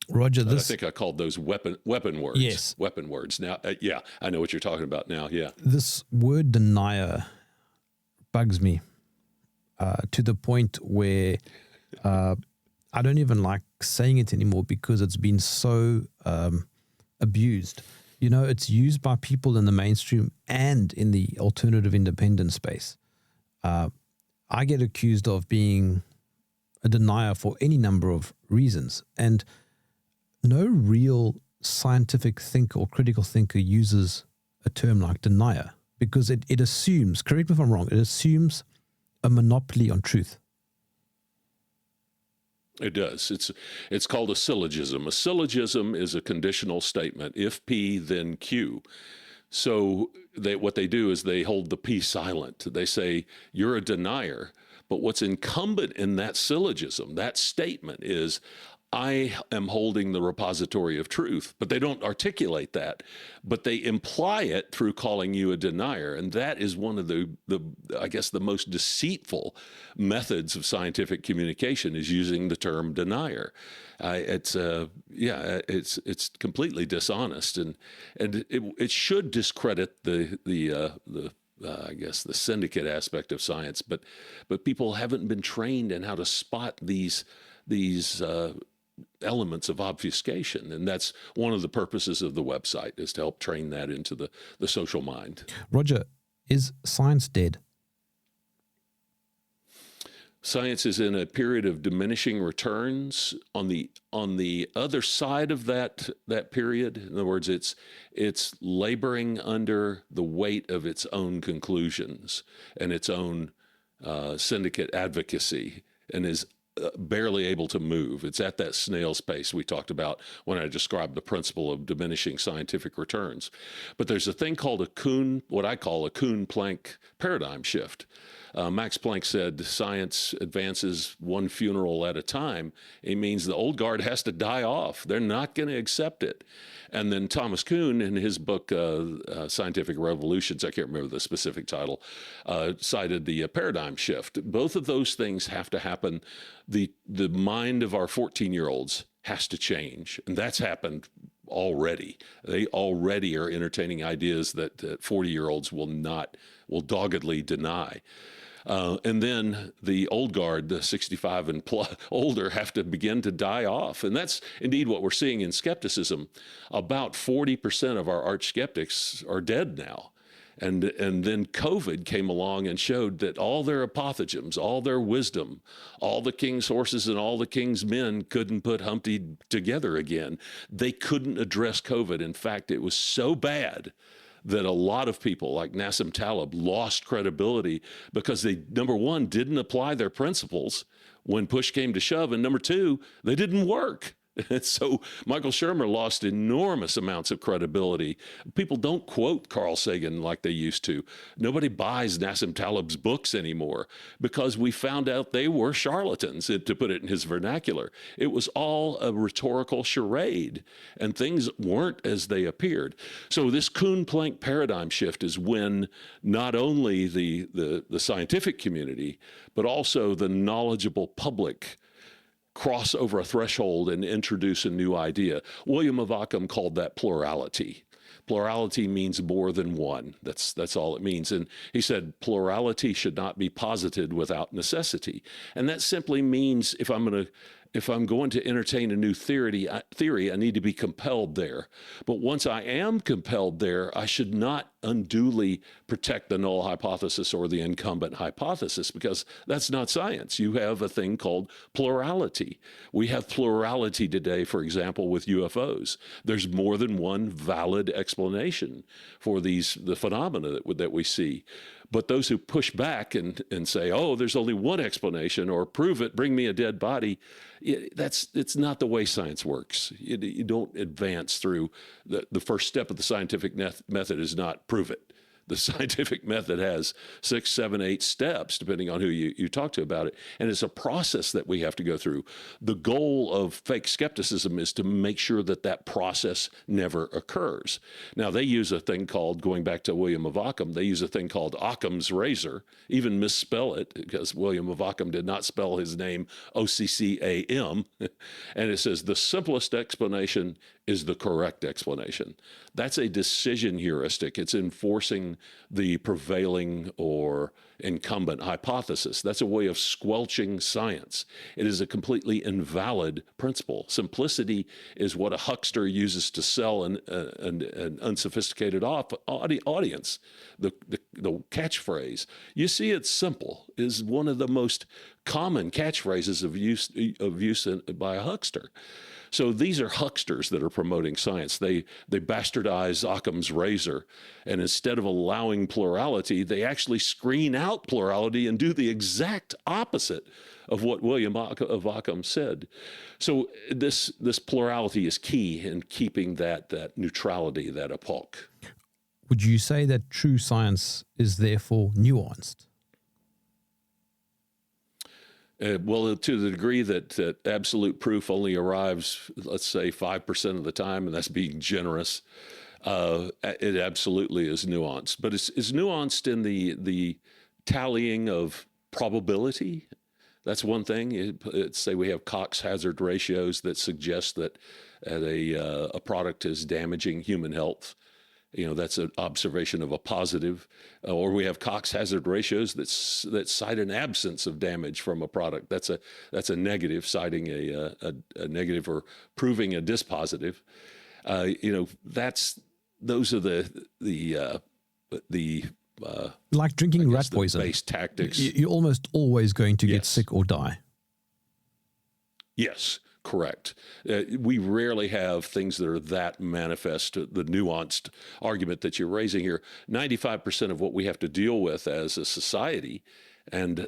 Roger, I think I called those weapon words. Yes. Weapon words. Now, I know what you're talking about now, yeah. This word denier bugs me to the point where I don't even like saying it anymore because it's been so abused. It's used by people in the mainstream and in the alternative independent space. I get accused of being a denier for any number of reasons. And no real scientific thinker or critical thinker uses a term like denier because it assumes, correct me if I'm wrong, it assumes a monopoly on truth. It does. It's called a syllogism. A syllogism is a conditional statement. If P, then Q. So what they do is they hold the P silent. They say, you're a denier. But what's incumbent in that syllogism, that statement is, I am holding the repository of truth. But they don't articulate that. But they imply it through calling you a denier. And that is one of the most deceitful methods of scientific communication is using the term denier. It's completely dishonest, and it should discredit the syndicate aspect of science. But people haven't been trained in how to spot these elements of obfuscation, and that's one of the purposes of the website, is to help train that into the social mind. Roger, is science dead? Science is in a period of diminishing returns. On the other side of that period, in other words, it's laboring under the weight of its own conclusions and its own syndicate advocacy, and is barely able to move. It's at that snail's pace we talked about when I described the principle of diminishing scientific returns. But there's a thing called what I call a Kuhn-Planck paradigm shift. Max Planck said science advances one funeral at a time. It means the old guard has to die off. They're not going to accept it. And then Thomas Kuhn, in his book, Scientific Revolutions, I can't remember the specific title, cited the paradigm shift. Both of those things have to happen. The mind of our 14-year-olds has to change. And that's happened already. They already are entertaining ideas that 40-year-olds will doggedly deny. And then the old guard, the 65 and older, have to begin to die off. And that's indeed what we're seeing in skepticism. About 40% of our arch skeptics are dead now. And then COVID came along and showed that all their apothegms, all their wisdom, all the king's horses and all the king's men couldn't put Humpty together again. They couldn't address COVID. In fact, it was so bad that a lot of people like Nassim Taleb lost credibility because they, number one, didn't apply their principles when push came to shove, and number two, they didn't work. And so Michael Shermer lost enormous amounts of credibility. People don't quote Carl Sagan like they used to. Nobody buys Nassim Taleb's books anymore because we found out they were charlatans, to put it in his vernacular. It was all a rhetorical charade, and things weren't as they appeared. So this Kuhn-Planck paradigm shift is when not only the scientific community, but also the knowledgeable public cross over a threshold and introduce a new idea. William of Ockham called that plurality. Plurality means more than one. That's all it means. And he said plurality should not be posited without necessity. And that simply means if I'm going to entertain a new theory, I need to be compelled there. But once I am compelled there, I should not unduly protect the null hypothesis or the incumbent hypothesis, because that's not science. You have a thing called plurality. We have plurality today, for example, with UFOs. There's more than one valid explanation for the phenomena that we see. But those who push back and say, oh, there's only one explanation, or prove it, bring me a dead body, it's not the way science works. You don't advance through the first step of the scientific method is not prove it. The scientific method has 6, 7, 8 steps, depending on who you talk to about it. And it's a process that we have to go through. The goal of fake skepticism is to make sure that process never occurs. Now, they use a thing called, going back to William of Ockham, they use a thing called Occam's razor, even misspell it, because William of Ockham did not spell his name Occam. And it says the simplest explanation is the correct explanation. That's a decision heuristic. It's enforcing the prevailing or incumbent hypothesis. That's a way of squelching science. It is a completely invalid principle. Simplicity is what a huckster uses to sell an unsophisticated audience. The catchphrase, "You see, it's simple," is one of the most common catchphrases of use by a huckster. So these are hucksters that are promoting science. They bastardize Occam's razor, and instead of allowing plurality, they actually screen out plurality and do the exact opposite of what William of Ockham said. So this plurality is key in keeping that neutrality, that epoch. Would you say that true science is therefore nuanced? Well, to the degree that absolute proof only arrives, let's say, 5% of the time, and that's being generous, it absolutely is nuanced. But it's nuanced in the tallying of probability. That's one thing. Say we have Cox hazard ratios that suggest that a product is damaging human health. That's an observation of a positive. Or we have Cox hazard ratios that cite an absence of damage from a product. That's a negative, citing a negative or proving a dispositive. Those are the like drinking rat poison. Base tactics. You're almost always going to get sick or die. Yes. Correct. We rarely have things that are that manifest, the nuanced argument that you're raising here. 95% of what we have to deal with as a society and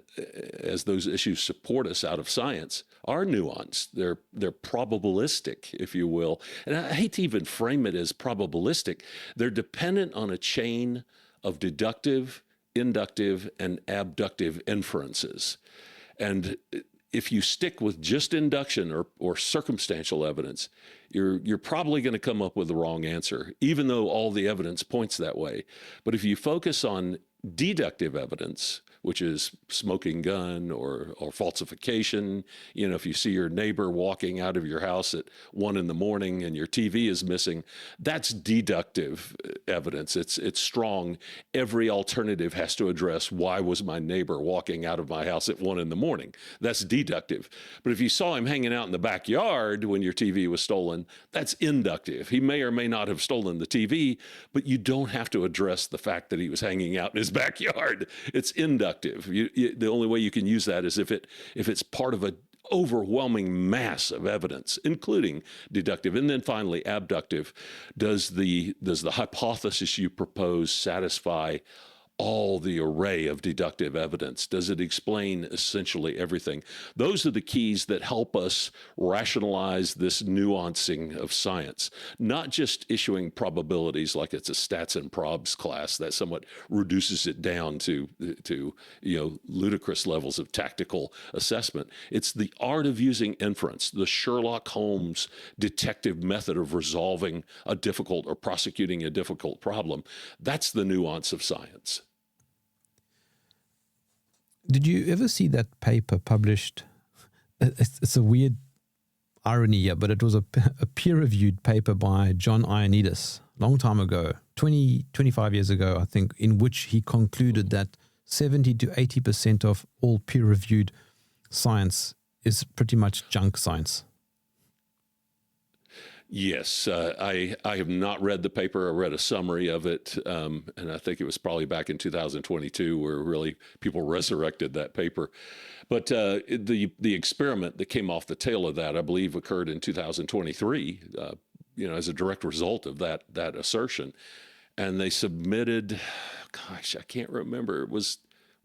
as those issues support us out of science are nuanced. They're probabilistic, if you will. And I hate to even frame it as probabilistic. They're dependent on a chain of deductive, inductive, and abductive inferences. And if you stick with just induction or circumstantial evidence, you're probably going to come up with the wrong answer, even though all the evidence points that way. But if you focus on deductive evidence, which is smoking gun or falsification. You know, if you see your neighbor walking out of your house at 1 a.m. and your TV is missing, that's deductive evidence. It's strong. Every alternative has to address, why was my neighbor walking out of my house at 1 a.m? That's deductive. But if you saw him hanging out in the backyard when your TV was stolen, that's inductive. He may or may not have stolen the TV, but you don't have to address the fact that he was hanging out in his backyard. It's inductive. The only way you can use that is if it's part of an overwhelming mass of evidence, including deductive. And then finally, abductive. Does the hypothesis you propose satisfy all the array of deductive evidence? Does it explain essentially everything? Those are the keys that help us rationalize this nuancing of science, not just issuing probabilities like it's a stats and probs class that somewhat reduces it down to ludicrous levels of tactical assessment. It's the art of using inference, the Sherlock Holmes detective method of resolving a difficult or prosecuting a difficult problem. That's the nuance of science. Did you ever see that paper published? It's a weird irony here, but it was a peer-reviewed paper by John Ioannidis a long time ago, 25 years ago, I think, in which he concluded that 70 to 80% of all peer-reviewed science is pretty much junk science. Yes, I have not read the paper. I read a summary of it, and I think it was probably back in 2022 where really people resurrected that paper. But the experiment that came off the tail of that, I believe, occurred in 2023, as a direct result of that assertion. And they submitted, I can't remember,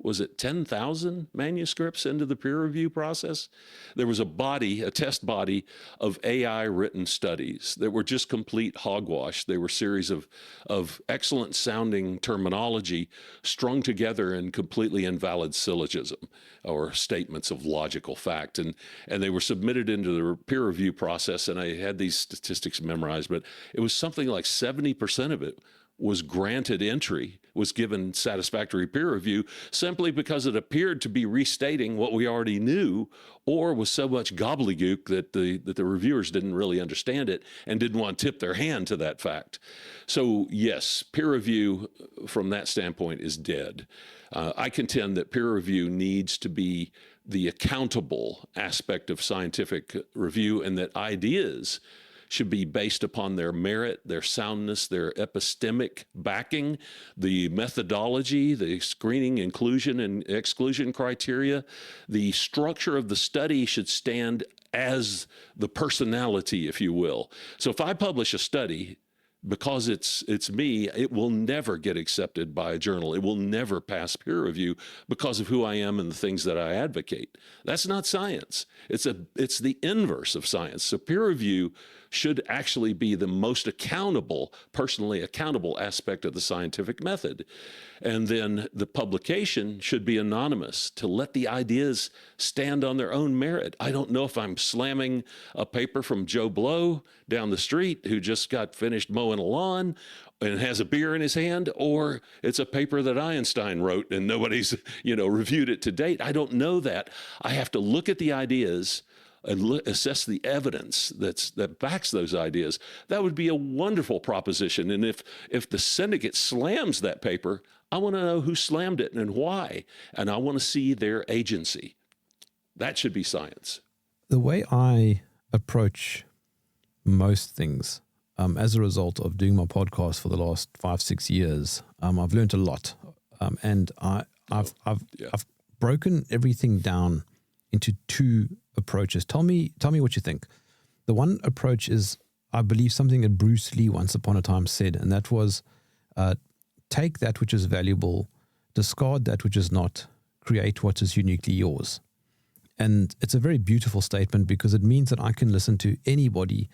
was it 10,000 manuscripts into the peer review process? There was a test body of AI written studies that were just complete hogwash. They were a series of excellent sounding terminology strung together in completely invalid syllogism or statements of logical fact. And they were submitted into the peer review process, and I had these statistics memorized, but it was something like 70% of it was granted entry, was given satisfactory peer review simply because it appeared to be restating what we already knew, or was so much gobbledygook that the reviewers didn't really understand it and didn't want to tip their hand to that fact. So yes, peer review from that standpoint is dead. I contend that peer review needs to be the accountable aspect of scientific review, and that ideas should be based upon their merit, their soundness, their epistemic backing, the methodology, the screening, inclusion, and exclusion criteria. The structure of the study should stand as the personality, if you will. So if I publish a study, because it's me, it will never get accepted by a journal. It will never pass peer review because of who I am and the things that I advocate. That's not science. It's the inverse of science. So peer review should actually be the most accountable, personally accountable aspect of the scientific method. And then the publication should be anonymous to let the ideas stand on their own merit. I don't know if I'm slamming a paper from Joe Blow down the street who just got finished mowing a lawn and has a beer in his hand, or it's a paper that Einstein wrote and nobody's, reviewed it to date. I don't know that. I have to look at the ideas and assess the evidence that backs those ideas. That would be a wonderful proposition. And if the syndicate slams that paper, I want to know who slammed it and why. And I want to see their agency. That should be science. The way I approach most things, as a result of doing my podcast for the last 5-6 years, I've learned a lot. And I've broken everything down into two approaches. Tell me what you think. The one approach is, I believe, something that Bruce Lee once upon a time said, and that was, take that which is valuable, discard that which is not, create what is uniquely yours. And it's a very beautiful statement because it means that I can listen to anybody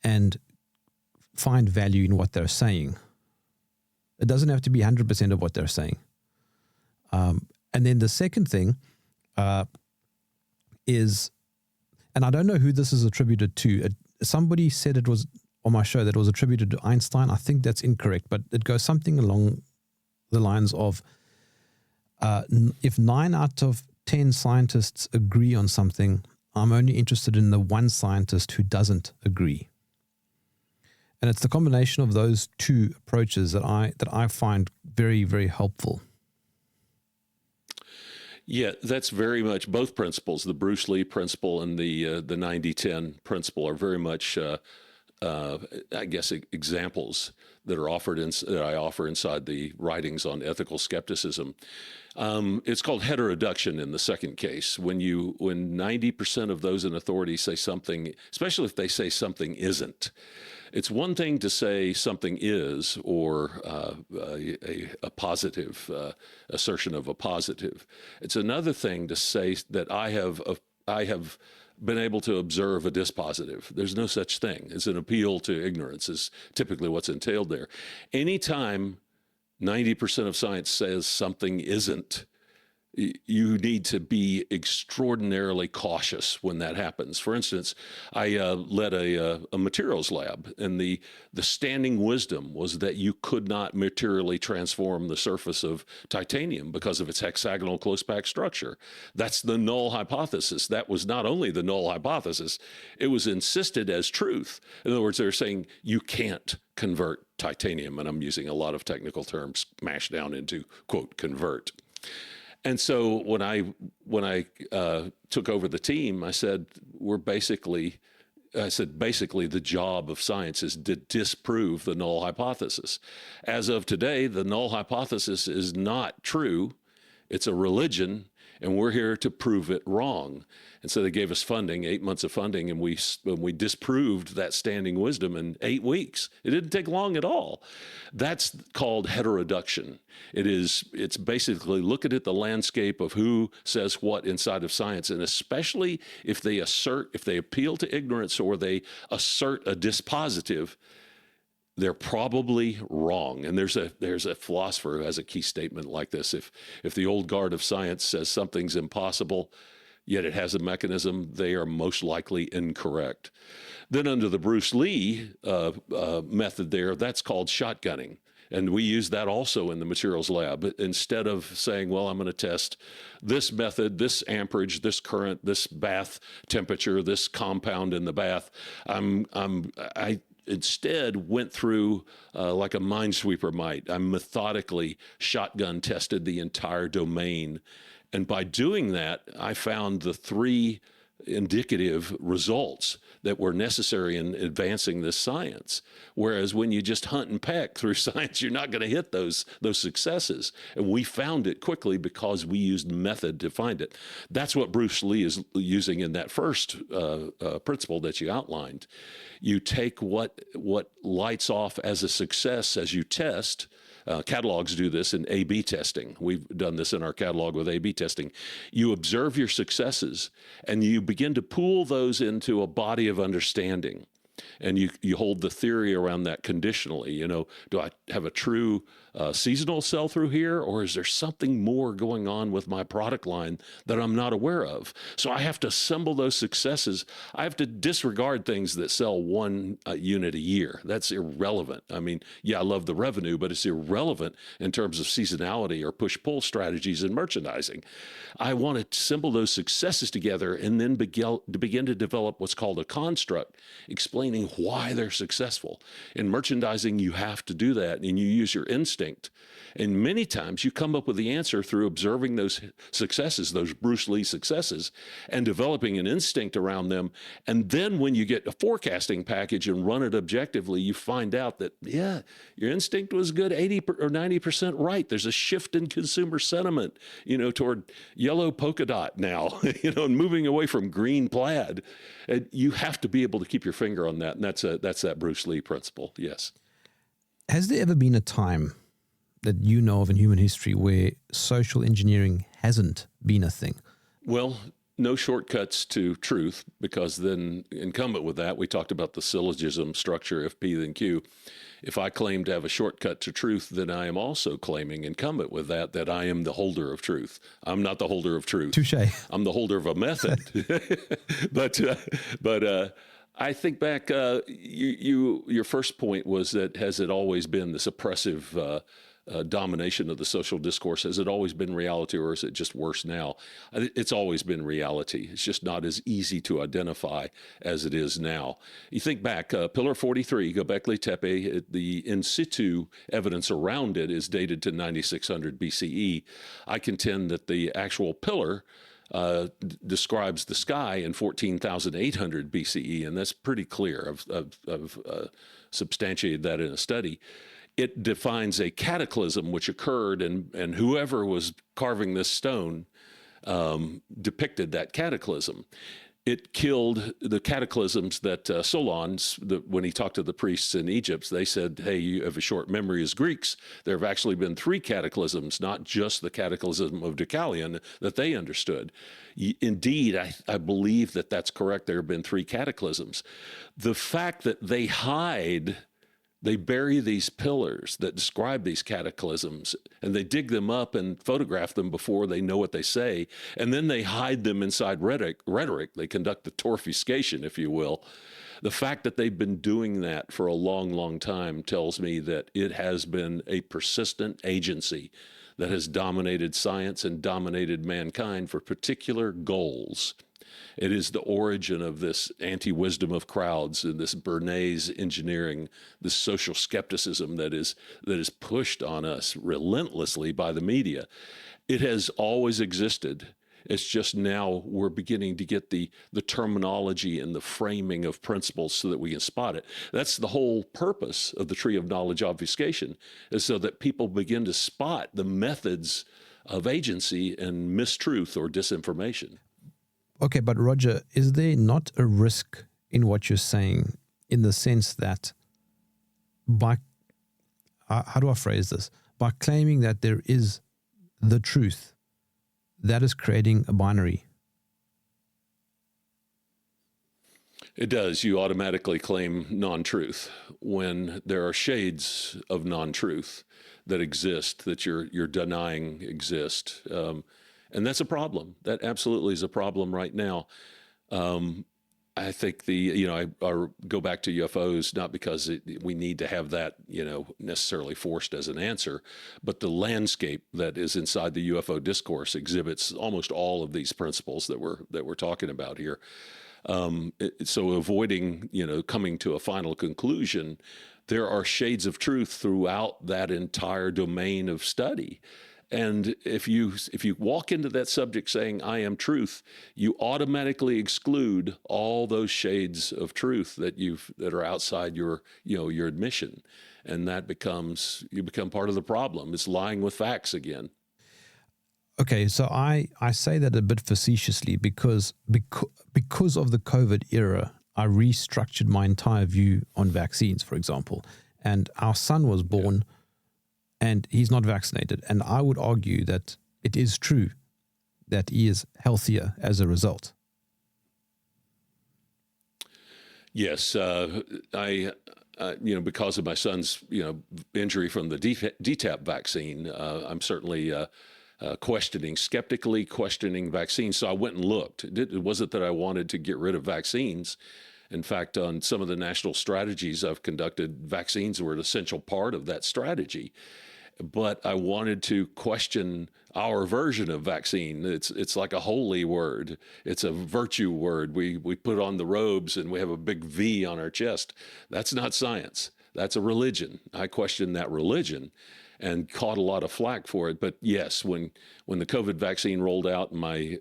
and find value in what they're saying. It doesn't have to be 100% of what they're saying. And then the second thing is, and I don't know who this is attributed to. Somebody said it was on my show that it was attributed to Einstein. I think that's incorrect, but it goes something along the lines of If 9 out of 10 scientists agree on something, I'm only interested in the one scientist who doesn't agree. And it's the combination of those two approaches that I find very, very helpful. Yeah, that's very much both principles. The Bruce Lee principle and the 90-10 principle are very much, I guess, examples that are offered that I offer inside the writings on ethical skepticism. It's called heteroduction in the second case. When 90% of those in authority say something, especially if they say something isn't. It's one thing to say something is, or a positive assertion of a positive. It's another thing to say that I have been able to observe a dispositive. There's no such thing. It's an appeal to ignorance is typically what's entailed there. Anytime 90% of science says something isn't, you need to be extraordinarily cautious when that happens. For instance, I led a materials lab, and the standing wisdom was that you could not materially transform the surface of titanium because of its hexagonal close-packed structure. That's the null hypothesis. That was not only the null hypothesis, it was insisted as truth. In other words, they're saying you can't convert titanium, and I'm using a lot of technical terms mashed down into, quote, convert. And so when I took over the team, I said, basically the job of science is to disprove the null hypothesis. As of today, the null hypothesis is not true. It's a religion, and we're here to prove it wrong. And so they gave us funding, 8 months of funding, and we disproved that standing wisdom in 8 weeks. It didn't take long at all. That's called heteroduction. It's basically looking at the landscape of who says what inside of science, and especially if they appeal to ignorance or they assert a dispositive, they're probably wrong. And there's a philosopher who has a key statement like this: if the old guard of science says something's impossible, yet it has a mechanism, they are most likely incorrect. Then under the Bruce Lee method there, that's called shotgunning. And we use that also in the materials lab. Instead of saying, well, I'm going to test this method, this amperage, this current, this bath temperature, this compound in the bath, I instead went through like a minesweeper might. I methodically shotgun tested the entire domain. And by doing that, I found the 3 indicative results that were necessary in advancing this science. Whereas when you just hunt and peck through science, you're not going to hit those successes. And we found it quickly because we used method to find it. That's what Bruce Lee is using in that first principle that you outlined. You take what lights off as a success as you test. Catalogs do this in A/B testing. We've done this in our catalog with A/B testing. You observe your successes, and you begin to pool those into a body of understanding. And you hold the theory around that conditionally. Do I have a true seasonal sell-through here, or is there something more going on with my product line that I'm not aware of? So I have to assemble those successes. I have to disregard things that sell 1 unit a year. That's irrelevant. I mean, yeah, I love the revenue, but it's irrelevant in terms of seasonality or push-pull strategies in merchandising. I want to assemble those successes together and then begin to develop what's called a construct, explaining why they're successful. In merchandising, you have to do that, and you use your instinct. And many times you come up with the answer through observing those successes, those Bruce Lee successes, and developing an instinct around them. And then when you get a forecasting package and run it objectively, you find out that, yeah, your instinct was good 80 or 90% right. There's a shift in consumer sentiment, toward yellow polka dot now, and moving away from green plaid. And you have to be able to keep your finger on that. And that's that Bruce Lee principle. Yes. Has there ever been a time that you know of in human history where social engineering hasn't been a thing? Well, no shortcuts to truth, because then incumbent with that, we talked about the syllogism structure, if P then Q. If I claim to have a shortcut to truth, then I am also claiming, incumbent with that I am the holder of truth. I'm not the holder of truth. Touché. I'm the holder of a method. But I think back, your first point was that has it always been this oppressive domination of the social discourse. Has it always been reality, or is it just worse now? It's always been reality. It's just not as easy to identify as it is now. You think back, Pillar 43, Göbekli Tepe, the in situ evidence around it is dated to 9600 BCE. I contend that the actual pillar describes the sky in 14,800 BCE, and that's pretty clear. I've substantiated that in a study. It defines a cataclysm which occurred, and whoever was carving this stone depicted that cataclysm. It killed the cataclysms that Solon's, when he talked to the priests in Egypt, they said, hey, you have a short memory as Greeks. There have actually been 3 cataclysms, not just the cataclysm of Deucalion that they understood. Indeed, I believe that that's correct. There have been 3 cataclysms. The fact that they bury these pillars that describe these cataclysms, and they dig them up and photograph them before they know what they say, and then they hide them inside rhetoric. They conduct the torfuscation, if you will. The fact that they've been doing that for a long, long time tells me that it has been a persistent agency that has dominated science and dominated mankind for particular goals. It is the origin of this anti-wisdom of crowds and this Bernays engineering, this social skepticism that is pushed on us relentlessly by the media. It has always existed. It's just now we're beginning to get the terminology and the framing of principles so that we can spot it. That's the whole purpose of the tree of knowledge obfuscation, is so that people begin to spot the methods of agency and mistruth or disinformation. Okay, but Roger, is there not a risk in what you're saying, in the sense that how do I phrase this? By claiming that there is the truth, that is creating a binary? It does. You automatically claim non-truth when there are shades of non-truth that exist, that you're denying exist. And that's a problem. That absolutely is a problem right now. I think I go back to UFOs, not because we need to have that, necessarily forced as an answer, but the landscape that is inside the UFO discourse exhibits almost all of these principles that we're talking about here. So avoiding, coming to a final conclusion, there are shades of truth throughout that entire domain of study. And if you walk into that subject saying, I am truth, you automatically exclude all those shades of truth that are outside your admission. And you become part of the problem. It's lying with facts again. Okay, so I say that a bit facetiously because of the COVID era, I restructured my entire view on vaccines, for example. And our son was born and he's not vaccinated. And I would argue that it is true that he is healthier as a result. Yes, because of my son's, injury from the DTaP vaccine, I'm certainly skeptically questioning vaccines. So I went and looked. It wasn't that I wanted to get rid of vaccines. In fact, on some of the national strategies I've conducted, vaccines were an essential part of that strategy. But I wanted to question our version of vaccine. It's like a holy word. It's a virtue word. We put on the robes and we have a big V on our chest. That's not science. That's a religion. I questioned that religion and caught a lot of flack for it. But yes, when the COVID vaccine rolled out, my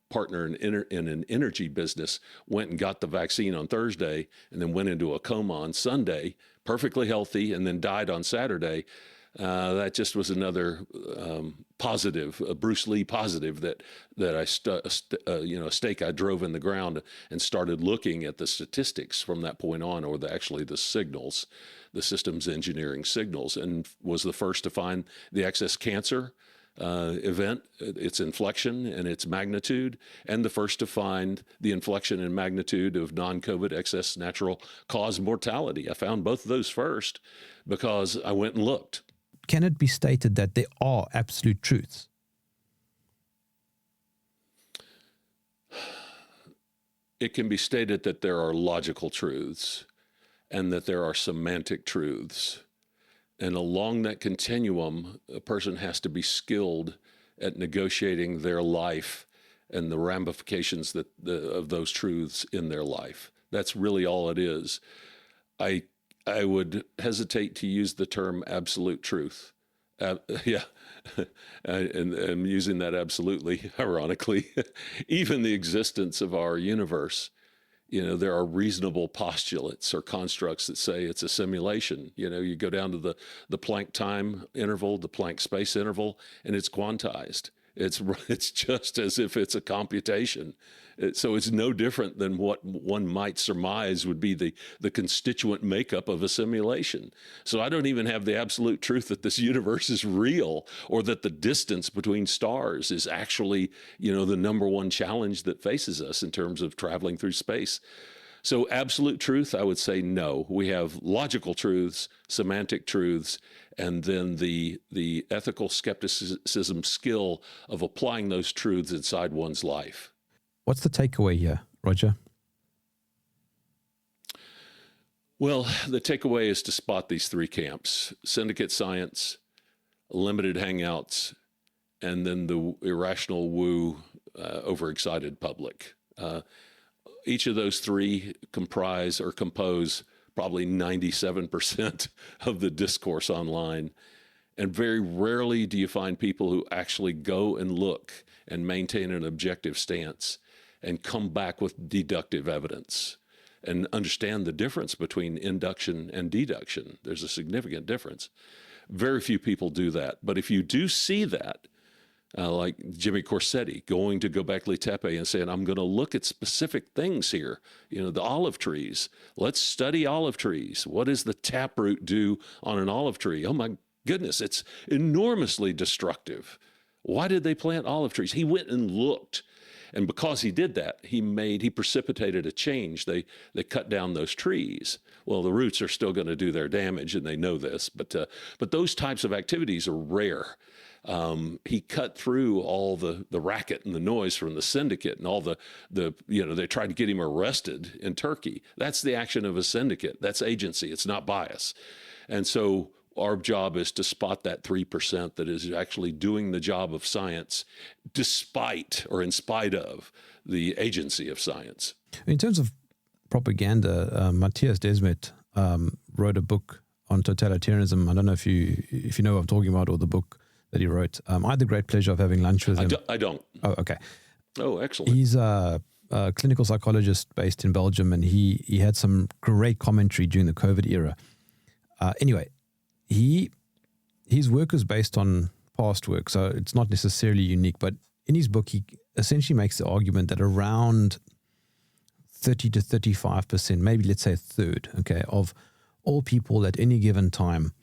partner in an energy business went and got the vaccine on Thursday and then went into a coma on Sunday, perfectly healthy, and then died on Saturday. That just was another positive, a Bruce Lee positive that I a stake I drove in the ground and started looking at the statistics from that point on, or the signals, the systems engineering signals, and was the first to find the excess cancer event, its inflection and its magnitude, and the first to find the inflection and magnitude of non-COVID excess natural cause mortality. I found both of those first because I went and looked. Can it be stated that there are absolute truths? It can be stated that there are logical truths and that there are semantic truths. And along that continuum, a person has to be skilled at negotiating their life and the ramifications of those truths in their life. That's really all it is. I would hesitate to use the term absolute truth. Yeah, and I'm using that absolutely, ironically. Even the existence of our universe, there are reasonable postulates or constructs that say it's a simulation. You go down to the Planck time interval, the Planck space interval, and it's quantized. It's just as if it's a computation. So it's no different than what one might surmise would be the constituent makeup of a simulation. So I don't even have the absolute truth that this universe is real, or that the distance between stars is actually, the number one challenge that faces us in terms of traveling through space. So absolute truth, I would say no. We have logical truths, semantic truths, and then the ethical skepticism skill of applying those truths inside one's life. What's the takeaway here, Roger? Well, the takeaway is to spot these three camps: syndicate science, limited hangouts, and then the irrational woo, overexcited public. Each of those three compose probably 97% of the discourse online. And very rarely do you find people who actually go and look and maintain an objective stance and come back with deductive evidence and understand the difference between induction and deduction. There's a significant difference. Very few people do that. But if you do see that, like Jimmy Corsetti going to Göbekli Tepe and saying, I'm going to look at specific things here, the olive trees. Let's study olive trees. What does the taproot do on an olive tree? Oh my goodness, it's enormously destructive. Why did they plant olive trees? He went and looked. And because he did that, he precipitated a change. They cut down those trees. Well, the roots are still going to do their damage, and they know this. But those types of activities are rare. He cut through all the racket and the noise from the syndicate and all they tried to get him arrested in Turkey. That's the action of a syndicate. That's agency. It's not bias. And so our job is to spot that 3% that is actually doing the job of science despite or in spite of the agency of science. In terms of propaganda, Matthias Desmet wrote a book on totalitarianism. I don't know if you know what I'm talking about, or the book that he wrote. I had the great pleasure of having lunch with him. I don't. Oh, okay. Oh, excellent. He's a clinical psychologist based in Belgium, and he had some great commentary during the COVID era. Anyway, his work is based on past work, so it's not necessarily unique. But in his book, he essentially makes the argument that around 30 to 35%, maybe let's say a third, okay, of all people at any given time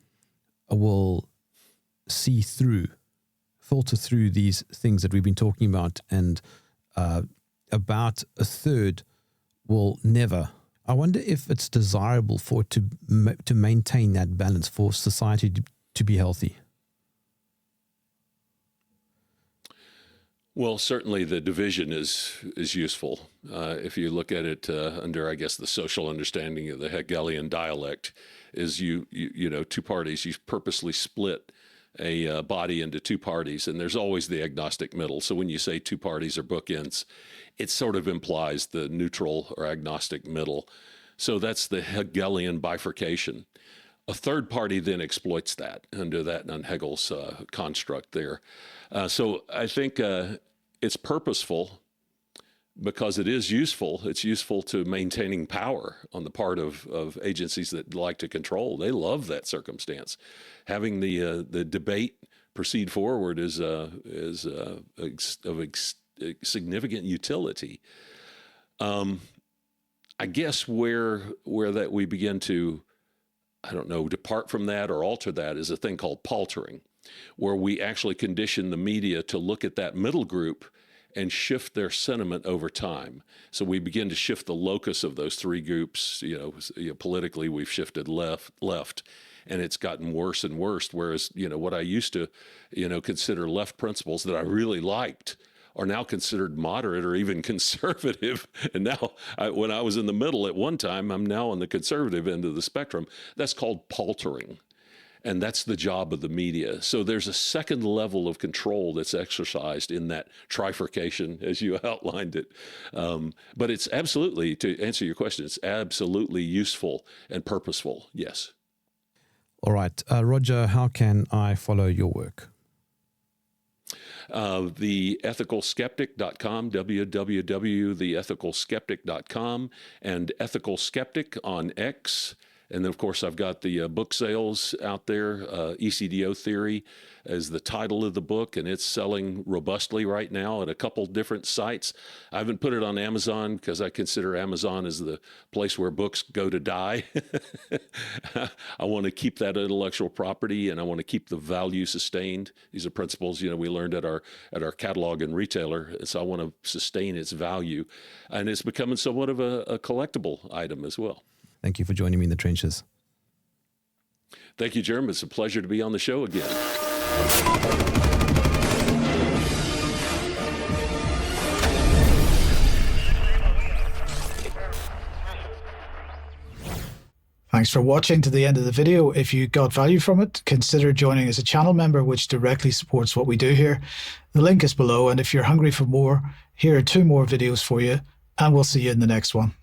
will filter through these things that we've been talking about, and about a third will never. I wonder if it's desirable for it to maintain that balance for society to be healthy. Well, certainly the division is useful. If you look at it under, I guess, the social understanding of the Hegelian dialect, is you two parties. You purposely split a body into two parties, and there's always the agnostic middle. So when you say two parties or bookends, it sort of implies the neutral or agnostic middle. So that's the Hegelian bifurcation. A third party then exploits that under Hegel's construct there. So I think it's purposeful because it is useful. It's useful to maintaining power on the part of agencies that like to control. They love that circumstance. Having the debate proceed forward is of significant utility. I guess where that we begin to, depart from that or alter that is a thing called paltering, where we actually condition the media to look at that middle group and shift their sentiment over time. So we begin to shift the locus of those three groups. Politically, we've shifted left, and it's gotten worse and worse. Whereas, what I used to, consider left principles that I really liked are now considered moderate or even conservative. And now, when I was in the middle at one time, I'm now on the conservative end of the spectrum. That's called paltering. And that's the job of the media. So there's a second level of control that's exercised in that trifurcation, as you outlined it. But it's absolutely, to answer your question, it's absolutely useful and purposeful. Yes. All right. Roger, how can I follow your work? The ethicalskeptic.com, www.theethicalskeptic.com, and Ethical Skeptic on X. And then, of course, I've got the book sales out there. ECDO Theory is the title of the book, and it's selling robustly right now at a couple different sites. I haven't put it on Amazon because I consider Amazon as the place where books go to die. I want to keep that intellectual property, and I want to keep the value sustained. These are principles, we learned at our catalog and retailer. So I want to sustain its value, and it's becoming somewhat of a collectible item as well. Thank you for joining me in the trenches. Thank you, Jerm. It's a pleasure to be on the show again. Thanks for watching to the end of the video. If you got value from it, consider joining as a channel member, which directly supports what we do here. The link is below, and if you're hungry for more, here are 2 more videos for you, and we'll see you in the next one.